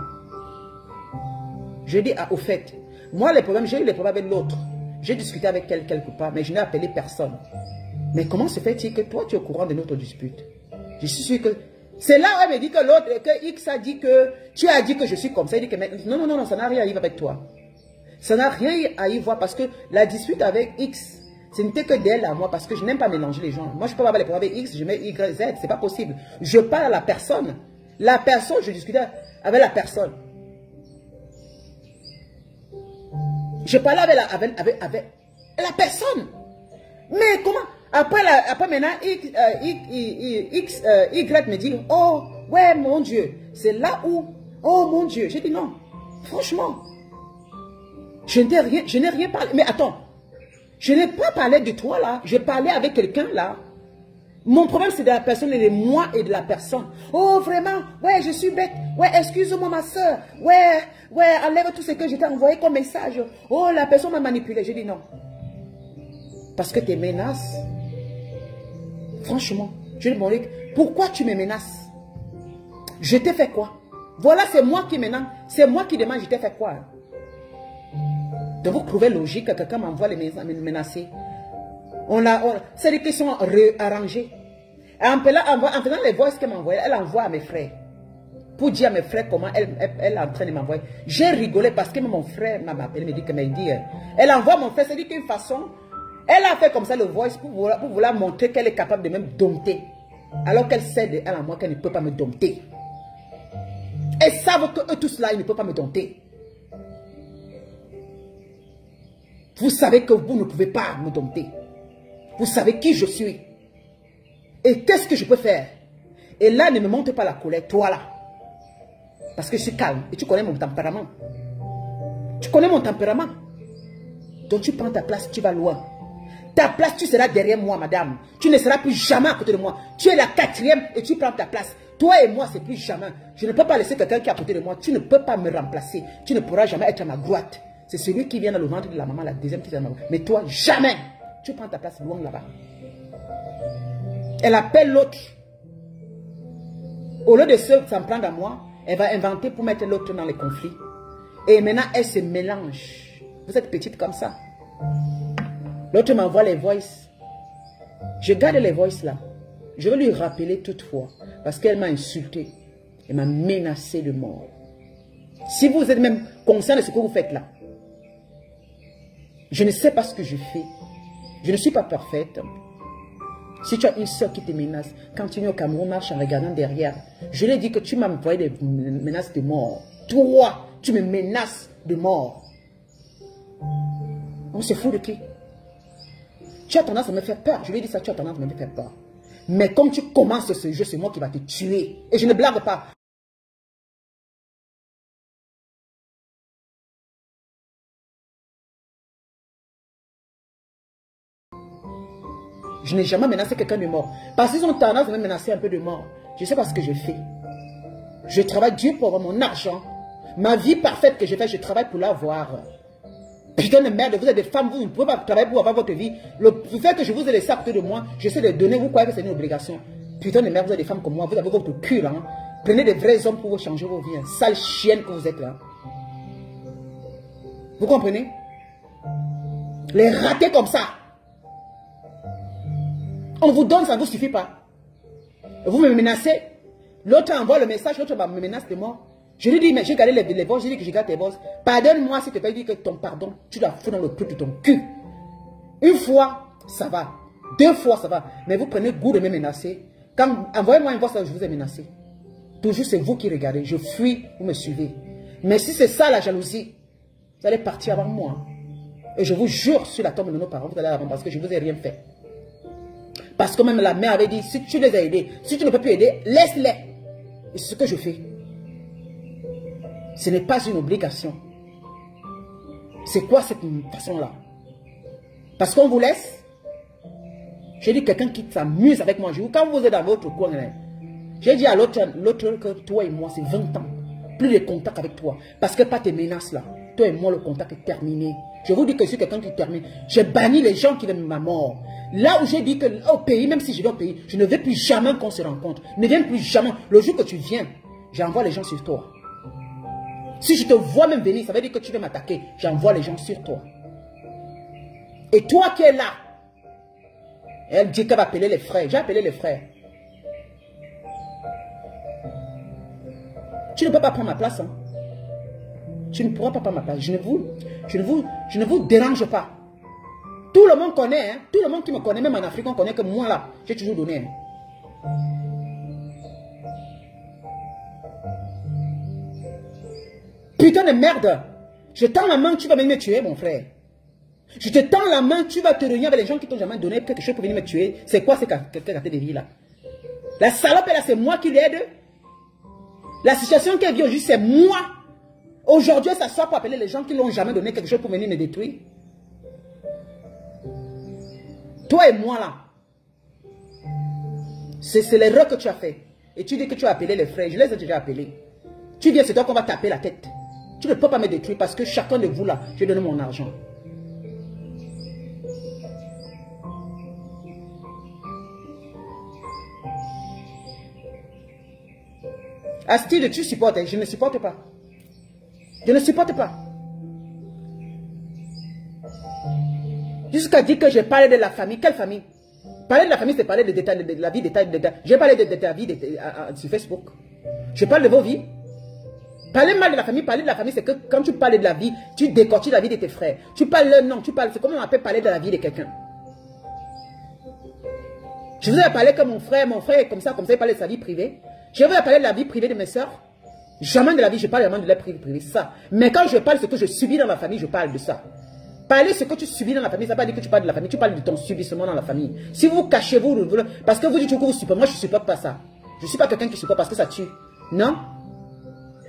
Je dis, au fait, moi les problèmes, j'ai eu les problèmes avec l'autre. J'ai discuté avec elle quelque part, mais je n'ai appelé personne. Mais comment se fait-il que toi, tu es au courant de notre dispute? Je suis sûr que... C'est là où elle me dit que l'autre, que X a dit que... Tu as dit que je suis comme ça. Il dit que... Non, ça n'a rien à voir avec toi. Ça n'a rien à y voir parce que la dispute avec X, ce n'était que d'elle à moi parce que je n'aime pas mélanger les gens. Moi, je peux pas avoir les problèmes avec X, je mets Y, Z, c'est pas possible. Je parle à la personne. La personne, je discute avec la personne. Je parlais avec la personne. Mais comment? Après maintenant, Y me dit, oh, ouais, mon Dieu. C'est là où, oh mon Dieu. J'ai dit non. Franchement. Je n'ai rien parlé. Mais attends. Je n'ai pas parlé de toi là. Je parlais avec quelqu'un là. Mon problème, c'est de la personne et de moi et de la personne. Oh, vraiment? Ouais, je suis bête. Ouais, excuse-moi, ma soeur. Ouais, enlève tout ce que je t'ai envoyé comme message. Oh, la personne m'a manipulé. J'ai dit non. Parce que tes menaces, franchement, je dis, Monique, pourquoi tu me menaces? Je t'ai fait quoi? Voilà, c'est moi qui menace. C'est moi qui demande, je t'ai fait quoi? Donc, vous trouvez logique que quelqu'un m'envoie les menacer. C'est des questions arrangées. En faisant les voix qu'elle m'envoie, elle envoie à mes frères. Pour dire à mes frères comment elle est en train de m'envoyer. J'ai rigolé parce que mon frère m'a appelé, me dit que elle envoie mon frère, c'est dit qu'une façon, elle a fait comme ça le voice pour vouloir montrer qu'elle est capable de même dompter. Alors qu'elle sait de elle à moi qu'elle ne peut pas me dompter. Elles savent que eux tous là, ils ne peuvent pas me dompter. Vous savez que vous ne pouvez pas me dompter. Vous savez qui je suis. Et qu'est-ce que je peux faire? Et là, ne me montre pas la colère, toi là. Parce que je suis calme. Et tu connais mon tempérament. Tu connais mon tempérament. Donc tu prends ta place, tu vas loin. Ta place, tu seras derrière moi, madame. Tu ne seras plus jamais à côté de moi. Tu es la 4e et tu prends ta place. Toi et moi, c'est plus jamais. Je ne peux pas laisser quelqu'un qui est à côté de moi. Tu ne peux pas me remplacer. Tu ne pourras jamais être à ma droite. C'est celui qui vient dans le ventre de la maman, la deuxième qui est à ma droite. Mais toi, jamais. Tu prends ta place loin là-bas. Elle appelle l'autre. Au lieu de s'en prendre à moi, elle va inventer pour mettre l'autre dans les conflits. Et maintenant, elle se mélange. Vous êtes petite comme ça. L'autre m'envoie les voices. Je garde les voices là. Je vais lui rappeler toutefois. Parce qu'elle m'a insulté. Elle m'a menacé de mort. Si vous êtes même conscient de ce que vous faites là. Je ne sais pas ce que je fais. Je ne suis pas parfaite. Si tu as une soeur qui te menace, quand tu viens au Cameroun, marche en regardant derrière. Je lui ai dit que tu m'as envoyé des menaces de mort. Toi, tu me menaces de mort. On se fout de qui? Tu as tendance à me faire peur. Je lui ai dit ça, tu as tendance à me faire peur. Mais comme tu commences ce jeu, c'est moi qui va te tuer. Et je ne blague pas. Je n'ai jamais menacé quelqu'un de mort. Parce qu'ils ont tendance à me menacer un peu de mort. Je ne sais pas ce que je fais. Je travaille dur pour avoir mon argent. Ma vie parfaite que je fais, je travaille pour l'avoir. Putain de merde, vous êtes des femmes, vous ne pouvez pas travailler pour avoir votre vie. Le fait que je vous ai laissé à côté de moi, j'essaie de donner, vous croyez que c'est une obligation. Putain de merde, vous êtes des femmes comme moi, vous avez votre cul là. Hein. Prenez des vrais hommes pour vous changer vos vies. Hein. Sale chienne que vous êtes là. Vous comprenez? Les ratés comme ça. On vous donne, ça ne vous suffit pas. Vous me menacez. L'autre envoie le message, l'autre me menace de mort. Je lui dis, mais j'ai gardé les bosses, je lui dis que j'ai gardé tes bosses. Pardonne-moi s'il te plaît, je dis que ton pardon, tu dois foutre dans le truc de ton cul. Une fois, ça va. 2 fois, ça va. Mais vous prenez goût de me menacer. Envoyez-moi une voix, je vous ai menacé. Toujours, c'est vous qui regardez. Je fuis, vous me suivez. Mais si c'est ça la jalousie, vous allez partir avant moi. Et je vous jure sur la tombe de nos parents, vous allez avant parce que je ne vous ai rien fait. Parce que même la mère avait dit, si tu les as aidés, si tu ne peux plus aider, laisse-les. Et c'est ce que je fais. Ce n'est pas une obligation. C'est quoi cette façon-là? Parce qu'on vous laisse. J'ai dit quelqu'un qui s'amuse avec moi. Quand vous êtes dans votre coin, j'ai dit à l'autre que toi et moi, c'est 20 ans. Plus de contact avec toi. Parce que pas tes menaces là. Toi et moi, le contact est terminé. Je vous dis que je suis quelqu'un qui termine. J'ai banni les gens qui veulent ma mort. Là où j'ai dit que au pays, même si je vais au pays, je ne veux plus jamais qu'on se rencontre. Ne viens plus jamais. Le jour que tu viens, j'envoie les gens sur toi. Si je te vois même venir, ça veut dire que tu veux m'attaquer. J'envoie les gens sur toi. Et toi qui es là, elle dit qu'elle va appeler les frères. J'ai appelé les frères. Tu ne peux pas prendre ma place. Hein. Tu ne pourras pas prendre ma place. Je ne vous dérange pas. Tout le monde connaît. Hein. Tout le monde qui me connaît, même en Afrique, on connaît que moi là, j'ai toujours donné. Hein. Putain de merde. Je tends la main, tu vas venir me tuer, mon frère. Je te tends la main, tu vas te réunir avec les gens qui t'ont jamais donné quelque chose pour venir me tuer. C'est quoi ces catégories de vie là? La salope là, c'est moi qui l'aide. La situation qu'elle vit aujourd'hui, c'est moi. Aujourd'hui, elle s'assoit pour appeler les gens qui l'ont jamais donné quelque chose pour venir me détruire. Toi et moi là. C'est l'erreur que tu as fait. Et tu dis que tu as appelé les frères. Je les ai déjà appelés. Tu viens, c'est toi qu'on va taper la tête. Tu ne peux pas me détruire parce que chacun de vous là, je donne mon argent. Astide, tu supportes. Je ne supporte pas. Je ne supporte pas. Jusqu'à dire que j'ai parlé de la famille. Quelle famille? Parler de la famille, c'est parler de la vie détail. J'ai parlé de ta vie sur Facebook. Je parle de vos vies. Parler mal de la famille, c'est que quand tu parles de la vie, tu décortiques la vie de tes frères. Tu parles leur nom, c'est comme on appelle parler de la vie de quelqu'un. Je vous ai parlé que mon frère est comme ça, il parle de sa vie privée. Je vous ai parlé de la vie privée de mes soeurs. Jamais de la vie, je parle vraiment de la vie privée, ça. Mais quand je parle de ce que je subis dans ma famille, je parle de ça. Parler de ce que tu subis dans la famille, ça ne veut pas dire que tu parles de la famille, tu parles de ton subissement dans la famille. Si vous cachez, parce que vous dites que vous supportez, moi je ne supporte pas ça. Je ne suis pas quelqu'un qui supporte parce que ça tue. Non.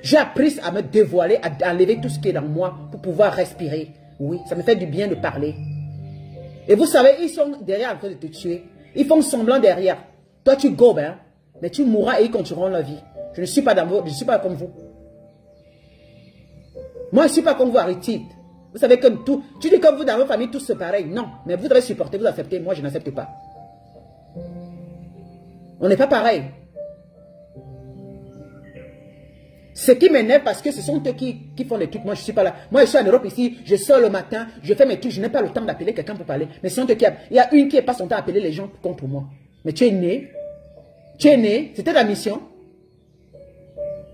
J'ai appris à me dévoiler, à enlever tout ce qui est dans moi pour pouvoir respirer. Oui, ça me fait du bien de parler. Et vous savez, ils sont derrière en train de te tuer. Ils font semblant derrière. Toi, tu gobes, hein, mais tu mourras et ils continueront leur vie. Je ne suis pas je ne suis pas comme vous. Moi, je ne suis pas comme vous, Aristide. Vous savez que tout, tu dis que vous, dans votre famille, tous c'est pareil. Non, mais vous devez supporter, vous acceptez. Moi, je n'accepte pas. On n'est pas pareil. Ce qui m'énerve parce que ce sont eux qui font les trucs. Moi, je ne suis pas là. Moi, je suis en Europe ici. Je sors le matin. Je fais mes trucs. Je n'ai pas le temps d'appeler quelqu'un pour parler. Mais ce sont eux qui... Il y a une qui passe son temps à appeler les gens contre moi. Mais tu es né. Tu es né. C'était ta mission.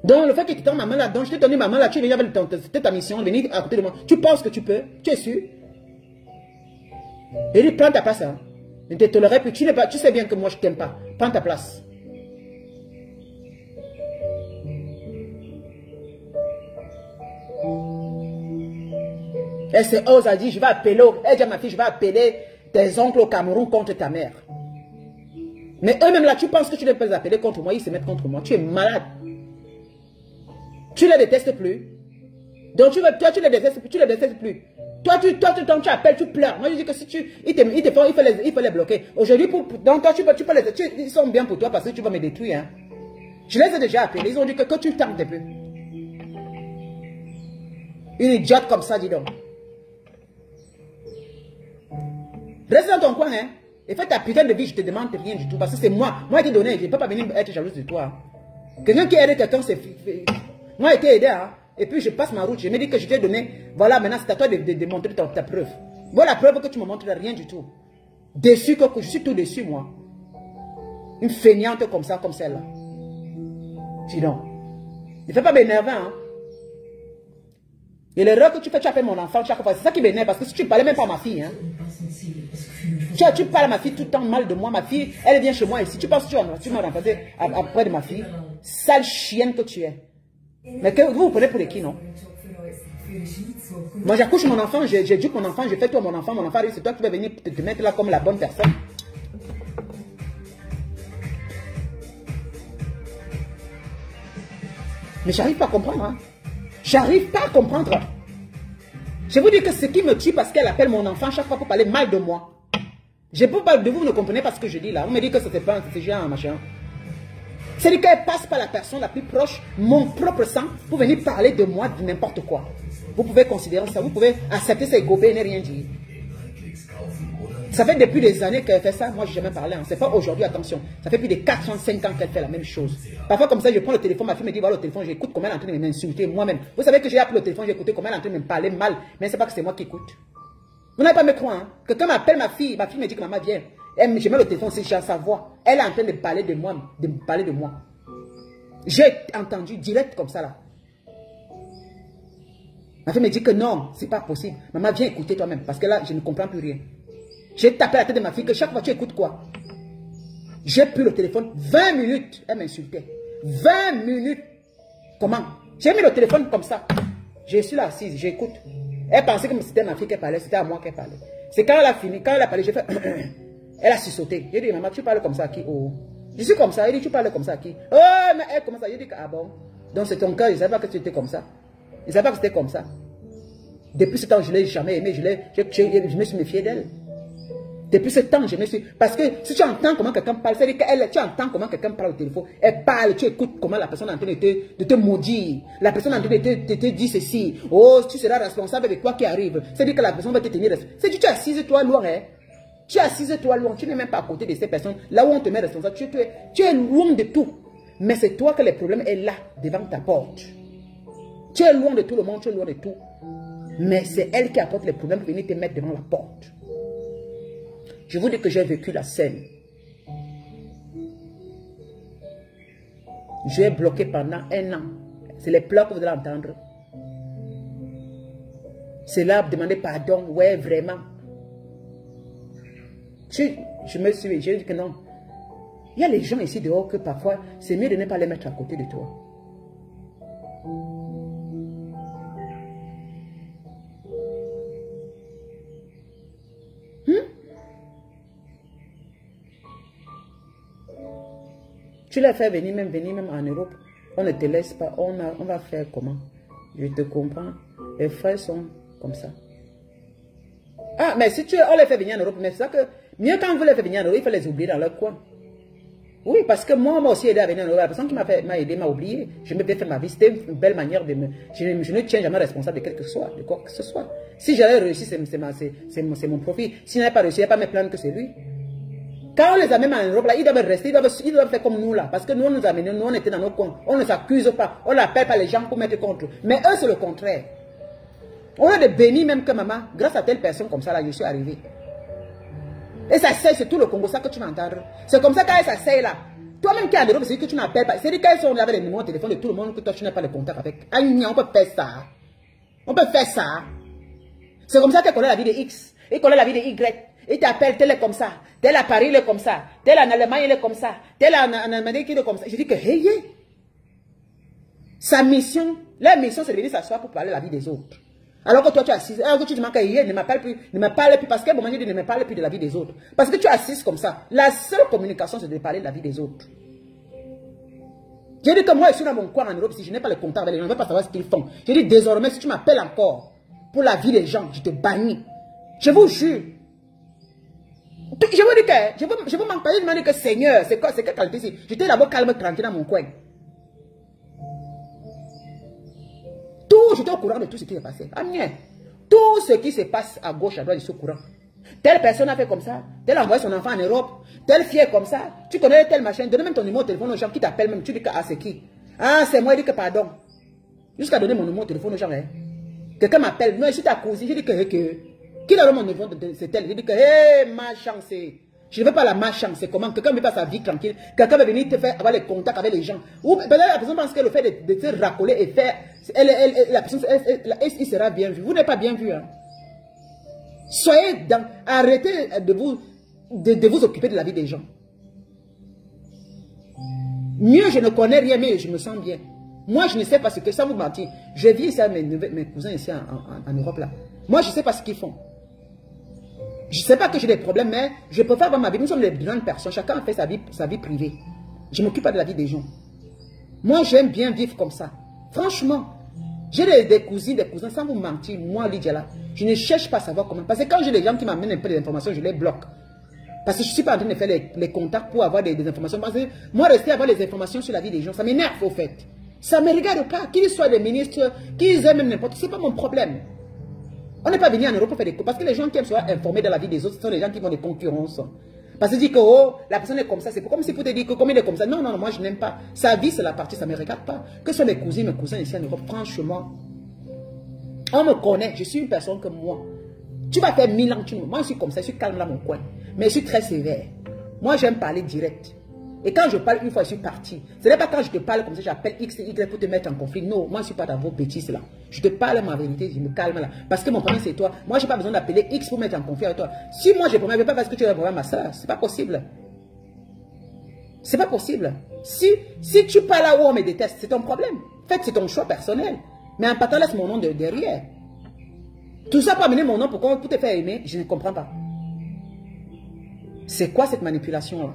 Donc, le fait que tu t'en maman là-dedans, je t'ai donné maman là, tu es venu avec c'était ta mission, venir à côté de moi. Tu penses que tu peux. Tu es sûr. Et lui, prends ta place. Hein. Ne te tolérerai plus. Tu sais bien que moi, je ne t'aime pas. Prends ta place. Elle se ose à dire, je vais appeler, elle dit à ma fille, je vais appeler tes oncles au Cameroun contre ta mère. Mais eux-mêmes là, tu penses que tu ne peux les appeler contre moi, ils se mettent contre moi. Tu es malade. Tu ne les détestes plus. Donc toi, tu ne les détestes plus. Toi, tu appelles, tu pleures. Moi, je dis que si il faut les bloquer. Aujourd'hui, donc toi, ils sont bien pour toi parce que tu vas me détruire. Hein. Je les ai déjà appelés. Ils ont dit que tu tentes plus. Une idiote comme ça, dis donc. Reste dans ton coin, hein. Et fais ta putain de vie, je te demande rien du tout. Parce que c'est moi. Moi, je t'ai donné. Je ne peux pas venir être jalouse de toi. Quelqu'un qui aide quelqu'un, c'est... Moi, j'ai été aidé, hein. Et puis, je passe ma route. Je me dis que je t'ai donné. Voilà, maintenant, c'est à toi de montrer ta preuve. Voilà la preuve que tu me montres rien du tout. Déçu, que je suis tout déçu, moi. Une feignante comme ça, comme celle-là. Dis donc. Ne fais pas m'énerver, hein. Et l'erreur que tu fais, tu appelles mon enfant chaque fois. C'est ça qui m'énerve. Parce que si tu ne parlais même pas à ma fille, hein. Tu parles à ma fille tout le temps mal de moi. Ma fille, elle vient chez moi ici. Tu penses que tu m'as remplacé après de ma fille? Sale chienne que tu es. Mais que vous prenez pour les qui, non? Moi, j'accouche mon enfant, j'éduque mon enfant, je fais tout à mon enfant. Mon enfant, c'est toi qui vas venir te mettre là comme la bonne personne. Mais j'arrive pas à comprendre. Hein. J'arrive pas à comprendre. Je vous dis que ce qui me tue parce qu'elle appelle mon enfant chaque fois pour parler mal de moi. Je peux pas de vous ne comprenez pas ce que je dis là. Vous me dites que c'est pas c'est genre machin. C'est qu'elle passe par la personne la plus proche, mon propre sang, pour venir parler de moi de n'importe quoi. Vous pouvez considérer ça, vous pouvez accepter ces gobés et ne rien dire. Ça fait depuis des années qu'elle fait ça, moi je n'ai jamais parlé. Hein. C'est pas aujourd'hui, attention. Ça fait plus de 405 ans qu'elle fait la même chose. Parfois comme ça, je prends le téléphone, ma fille me dit, voilà le téléphone, j'écoute comment elle est en train de m'insulter moi-même. Vous savez que j'ai appelé le téléphone, j'ai écouté comment elle est en train de me parler mal, mais c'est pas que c'est moi qui écoute. Vous n'avez pas me croire, hein. Quelqu'un m'appelle ma fille me dit que maman vient. Je mets le téléphone, c'est sa voix. Elle est en train de parler de moi, J'ai entendu direct comme ça là. Ma fille me dit que non, c'est pas possible. Maman, viens écouter toi-même, parce que là, je ne comprends plus rien. J'ai tapé la tête de ma fille que chaque fois tu écoutes quoi? J'ai pris le téléphone, 20 minutes, elle m'insultait. 20 minutes. Comment? J'ai mis le téléphone comme ça. Je suis là assise, j'écoute. Elle pensait que c'était ma fille qui parlait, c'était à moi qu'elle parlait. C'est quand elle a fini, quand elle a parlé, j'ai fait... Elle a sursauté. J'ai dit, maman, tu parles comme ça à qui? Oh. Je suis comme ça. Elle dit, tu parles comme ça à qui? Oh, mais elle comme ça. J'ai dit, ah bon. Donc c'est ton cœur, je ne savais pas que tu étais comme ça. Je ne savais pas que c'était comme ça. Depuis ce temps, je ne l'ai jamais aimé, je me suis méfié d'elle. Depuis ce temps, je me suis... Parce que si tu entends comment quelqu'un parle, c'est-à-dire que tu entends comment quelqu'un parle au téléphone, elle parle, tu écoutes comment la personne est en train de te maudire. La personne est en train de te dire ceci. Oh, tu seras responsable de quoi qui arrive. C'est-à-dire que la personne va te tenir responsable. C'est-à-dire que tu es assise toi loin, hein. Tu es assise toi loin, tu n'es même pas à côté de ces personnes. Là où on te met responsable, tu es loin de tout. Mais c'est toi que le problème est là, devant ta porte. Tu es loin de tout le monde, tu es loin de tout. Mais c'est elle qui apporte les problèmes pour venir te mettre devant la porte. Je vous dis que j'ai vécu la scène. J'ai bloqué pendant 1 an. C'est les pleurs que vous allez entendre. C'est là, demander pardon. Ouais, vraiment. Je me suis dit, j'ai dit que non. Il y a les gens ici dehors que parfois, c'est mieux de ne pas les mettre à côté de toi. Tu l'as fait venir même en Europe. On ne te laisse pas. On va faire comment? Je te comprends. Les frères sont comme ça. Ah, mais si on les fait venir en Europe, mais c'est ça que... Mieux quand vous les faites venir en Europe, il faut les oublier dans leur coin. Oui, parce que moi aussi aidé à venir en Europe. La personne qui m'a aidé m'a oublié. Je me fait ma vie. C'était une belle manière de me... Je ne tiens jamais responsable de quelque chose, de quoi que ce soit. Si j'avais réussi, c'est mon profit. Si je n'avais pas réussi, il n'y a pas me plaindre que c'est lui. Quand on les amène en Europe, là, ils doivent rester, ils doivent faire comme nous là. Parce que nous, on nous amenons, nous, on était dans nos coins. On ne s'accuse pas. On n'appelle pas les gens pour mettre contre. Mais eux, c'est le contraire. On a de bénir même que maman, grâce à telle personne comme ça, là, je suis arrivé. Et ça c'est tout le Congo, ça que tu vas entendre. C'est comme ça quand ça s'asseye là. Toi-même qui es en Europe, c'est que tu n'appelles pas. C'est-à-dire qu'ils sont là avec les numéros de téléphone de tout le monde, que toi, tu n'as pas le contact avec. Ah, on peut faire ça. On peut faire ça. C'est comme ça qu'elle connaît la vie de X. Il connaît la vie de Y. Il t'appelle, tel est comme ça. Tel à Paris, il est comme ça. Tel en Allemagne, il est comme ça. Tel en Amérique, il est comme ça. Je dis que, hey, sa mission, leur mission, c'est de venir s'asseoir pour parler de la vie des autres. Alors que toi, tu assises. Alors que tu demandes qu'il ne m'appelle plus. Ne me parle plus. Parce qu'à un moment, il dit ne me parle plus de la vie des autres. Parce que tu assises comme ça. La seule communication, c'est de parler de la vie des autres. J'ai dit que moi, je suis dans mon coin en Europe. Si je n'ai pas le contact avec les gens, je ne veux pas savoir ce qu'ils font. J'ai dit désormais, si tu m'appelles encore pour la vie des gens, je te bannis. Je vous jure. Je vous dis que, je vous manque pas, je me dis que Seigneur, c'est quelle qualité ici? J'étais là-bas calme, tranquille dans mon coin. Tout, j'étais au courant de tout ce qui s'est passé. Amen. Tout ce qui se passe à gauche, à droite, je suis au courant. Telle personne a fait comme ça, telle a envoyé son enfant en Europe, telle fille est comme ça, tu connais tel machin, donne même ton numéro de téléphone aux gens qui t'appellent même, tu dis que ah c'est qui? Ah c'est moi, il dit que pardon. Jusqu'à donner mon numéro de téléphone aux gens, hein. Quelqu'un m'appelle, moi je suis ta cousine, je dis que qui a mon numéro de c'est elle, je dis que hé ma chance, je ne veux pas la ma chance, c'est comment quelqu'un veut pas sa vie tranquille, quelqu'un veut venir te faire avoir les contacts avec les gens. Ou peut-être la personne pense que le fait de te racoler et faire, la personne, il sera bien vu. Vous n'êtes pas bien vu, hein. Soyez dans, arrêtez de vous occuper de la vie des gens. Mieux je ne connais rien, mais je me sens bien. Moi je ne sais pas ce que, ça vous mentir, je vis ici à mes cousins ici en Europe là. Moi je ne sais pas ce qu'ils font. Je ne sais pas que j'ai des problèmes, mais je préfère avoir ma vie. Nous sommes des grandes personnes, chacun fait sa vie privée. Je ne m'occupe pas de la vie des gens. Moi j'aime bien vivre comme ça. Franchement, j'ai des cousines, des cousins, sans vous mentir, moi Lydia là, je ne cherche pas à savoir comment. Parce que quand j'ai des gens qui m'amènent un peu d'informations, je les bloque. Parce que je ne suis pas en train de faire les contacts pour avoir des informations. Parce que moi, rester avoir les informations sur la vie des gens, ça m'énerve au fait. Ça ne me regarde pas. Qu'ils soient des ministres, qu'ils aiment même n'importe, ce n'est pas mon problème. On n'est pas venu en Europe pour faire des... Parce que les gens qui aiment se informer de la vie des autres, ce sont les gens qui font des concurrences. Parce qu'ils disent que oh, la personne est comme ça, c'est comme si pour te dire que comme il est comme ça. Non, non, moi je n'aime pas. Sa vie, c'est la partie, ça ne me regarde pas. Que ce soit mes cousins, mes cousins ici en Europe, franchement, on me connaît, je suis une personne comme moi. Tu vas faire 1000 ans, moi je suis comme ça, je suis calme dans mon coin. Mais je suis très sévère. Moi j'aime parler direct. Et quand je parle une fois, je suis parti. Ce n'est pas quand je te parle comme ça, j'appelle X et Y pour te mettre en conflit. Non, moi je ne suis pas dans vos bêtises là. Je te parle ma vérité, je me calme là. Parce que mon problème c'est toi. Moi je n'ai pas besoin d'appeler X pour mettre en conflit avec toi. Si moi j'ai problème, je ne vais pas parce que tu as un problème à ça. C'est pas possible. C'est pas possible. Si tu parles là où on me déteste, c'est ton problème. En fait, c'est ton choix personnel. Mais en partant, laisse mon nom derrière. Tout ça pour amener mon nom pour te faire aimer, je ne comprends pas. C'est quoi cette manipulation-là?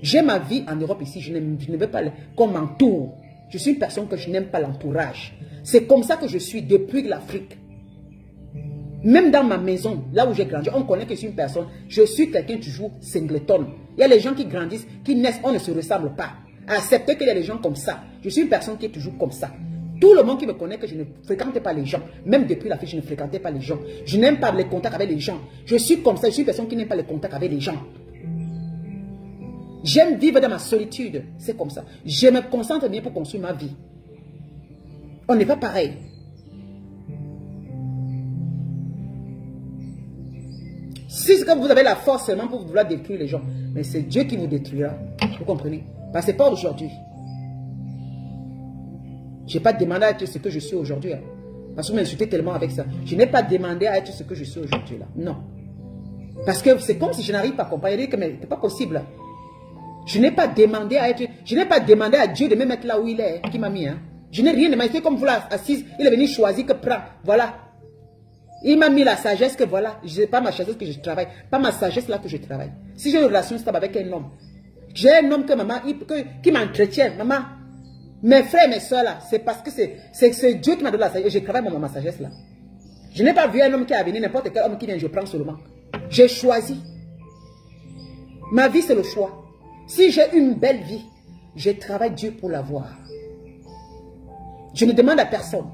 J'ai ma vie en Europe ici, je ne veux pas qu'on m'entoure. Je suis une personne que je n'aime pas l'entourage. C'est comme ça que je suis depuis l'Afrique. Même dans ma maison, là où j'ai grandi, on connaît que je suis une personne. Je suis quelqu'un toujours singleton. Il y a les gens qui grandissent, qui naissent, on ne se ressemble pas. Accepter qu'il y a des gens comme ça. Je suis une personne qui est toujours comme ça. Tout le monde qui me connaît que je ne fréquente pas les gens. Même depuis l'Afrique, je ne fréquentais pas les gens. Je n'aime pas les contacts avec les gens. Je suis comme ça, je suis une personne qui n'aime pas les contacts avec les gens. J'aime vivre dans ma solitude. C'est comme ça. Je me concentre bien pour construire ma vie. On n'est pas pareil. Si c'est comme vous avez la force seulement pour vouloir détruire les gens, mais c'est Dieu qui vous détruira. Vous comprenez? Parce que c'est pas aujourd'hui. Je n'ai pas demandé à être ce que je suis aujourd'hui. Hein. Parce que vous m'insultez tellement avec ça. Je n'ai pas demandé à être ce que je suis aujourd'hui. Là. Non. Parce que c'est comme si je n'arrive pas à comprendre. Mais c'est pas possible. Je n'ai pas demandé à être... Je n'ai pas demandé à Dieu de me mettre là où il est, qui m'a mis. Hein. Je n'ai rien demandé. Comme vous là, assise, il est venu choisir que prend. Voilà. Il m'a mis la sagesse que voilà. Ce n'est pas ma sagesse que je travaille. Pas ma sagesse là que je travaille. Si j'ai une relation stable avec un homme, j'ai un homme que maman, qui m'entretient. Maman, mes frères et mes soeurs là, c'est parce que c'est Dieu qui m'a donné la sagesse. Et je travaille ma sagesse là. Je n'ai pas vu un homme qui a venu, n'importe quel homme qui vient, je prends seulement. J'ai choisi. Ma vie, c'est le choix. Si j'ai une belle vie, je travaille Dieu pour l'avoir. Je ne demande à personne.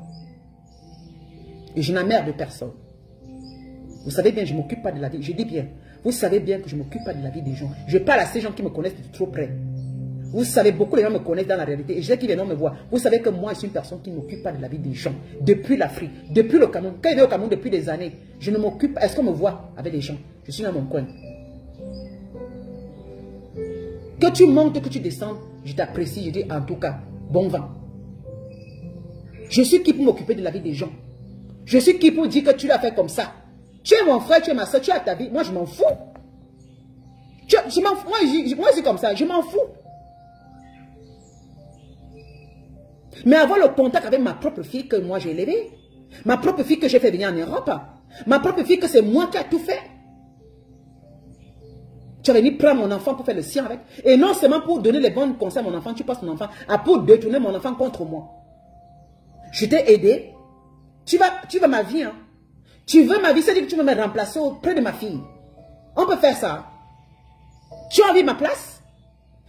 Et je n'emmerde personne. Vous savez bien, je ne m'occupe pas de la vie. Je dis bien, vous savez bien que je ne m'occupe pas de la vie des gens. Je parle à ces gens qui me connaissent de trop près. Vous savez, beaucoup de gens me connaissent dans la réalité. Et je sais qu'ils viennent me voir. Vous savez que moi, je suis une personne qui ne m'occupe pas de la vie des gens. Depuis l'Afrique, depuis le Cameroun. Quand je vais au Cameroun depuis des années, je ne m'occupe pas. Est-ce qu'on me voit avec les gens? Je suis dans mon coin. Que tu montes, que tu descendes, je t'apprécie. Je dis en tout cas, bon vent. Je suis qui pour m'occuper de la vie des gens? Je suis qui pour dire que tu l'as fait comme ça? Tu es mon frère, tu es ma soeur, tu as ta vie. Moi, je m'en fous. Je m'en fous. Moi, je suis comme ça, je m'en fous. Mais avoir le contact avec ma propre fille que moi j'ai élevée, ma propre fille que j'ai fait venir en Europe, ma propre fille que c'est moi qui a tout fait. Tu es venu prendre mon enfant pour faire le sien avec. Et non seulement pour donner les bons conseils à mon enfant, tu passes ton enfant pour détourner mon enfant contre moi. Je t'ai aidé. Tu veux ma vie, hein? Tu veux ma vie, c'est-à-dire que tu veux me remplacer auprès de ma fille. On peut faire ça. Tu as envie de ma place?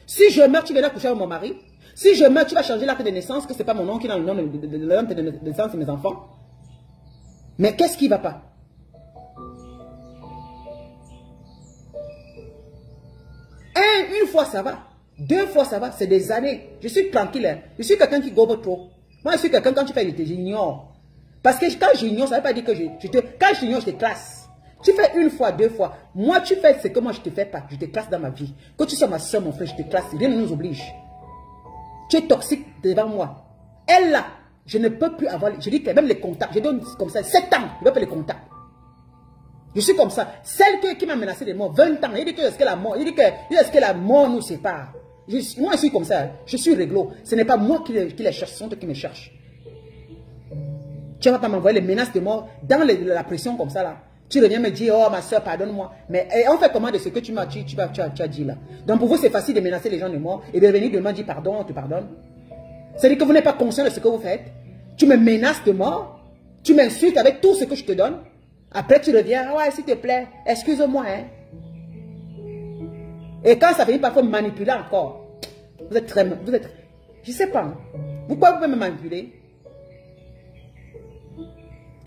Si je meurs, tu viendras coucher avec mon mari. Si je meurs, tu vas changer l'acte de naissance, que ce n'est pas mon nom qui est dans le nom de naissance de mes enfants. Mais qu'est-ce qui ne va pas? Une fois ça va. 2 fois ça va. C'est des années. Je suis tranquille. Hein. Je suis quelqu'un qui gobe trop. Moi, je suis quelqu'un, quand tu fais l'été, j'ignore. Parce que quand j'ignore, ça ne veut pas dire que quand j'ignore, je te classe. Tu fais 1 fois, 2 fois. Moi, tu fais ce que moi, je ne te fais pas. Je te classe dans ma vie. Que tu sois ma soeur, mon frère, je te classe. Rien ne nous oblige. Tu es toxique devant moi. Elle là, je ne peux plus avoir... Je dis que même les contacts, je donne comme ça, 7 ans, je ne veux pas les contacts. Je suis comme ça. Celle qui m'a menacé de mort, 20 ans, il dit que est-ce que la mort, est-ce que la mort nous sépare. Moi, je suis comme ça. Je suis réglo. Ce n'est pas moi qui les cherche, ce sont eux qui me cherchent. Tu ne vas pas m'envoyer les menaces de mort dans la pression comme ça là. Tu reviens me dire, oh ma soeur, pardonne-moi. Mais on fait comment de ce que tu as dit là? Donc pour vous, c'est facile de menacer les gens de mort et de venir demander dire pardon, on te pardonne. C'est-à-dire que vous n'êtes pas conscient de ce que vous faites. Tu me menaces de mort. Tu m'insultes avec tout ce que je te donne. Après, tu reviens, ouais, s'il te plaît, excuse-moi. Hein. Et quand ça finit parfois manipuler encore, vous êtes, je ne sais pas. Pourquoi vous pouvez me manipuler?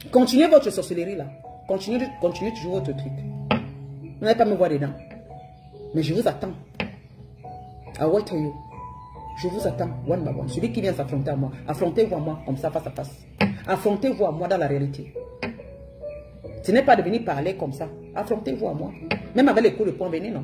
Continuez votre sorcellerie là. Continuez toujours votre truc. Vous n'allez pas me voir dedans. Mais je vous attends. I wait for you. Je vous attends, one by one. Celui qui vient s'affronter à moi, affrontez-vous à moi, comme ça, face à face. Affrontez-vous à moi dans la réalité. Ce n'est pas de venir parler comme ça. Affrontez-vous à moi. Même avec les coups de poing, venez, non.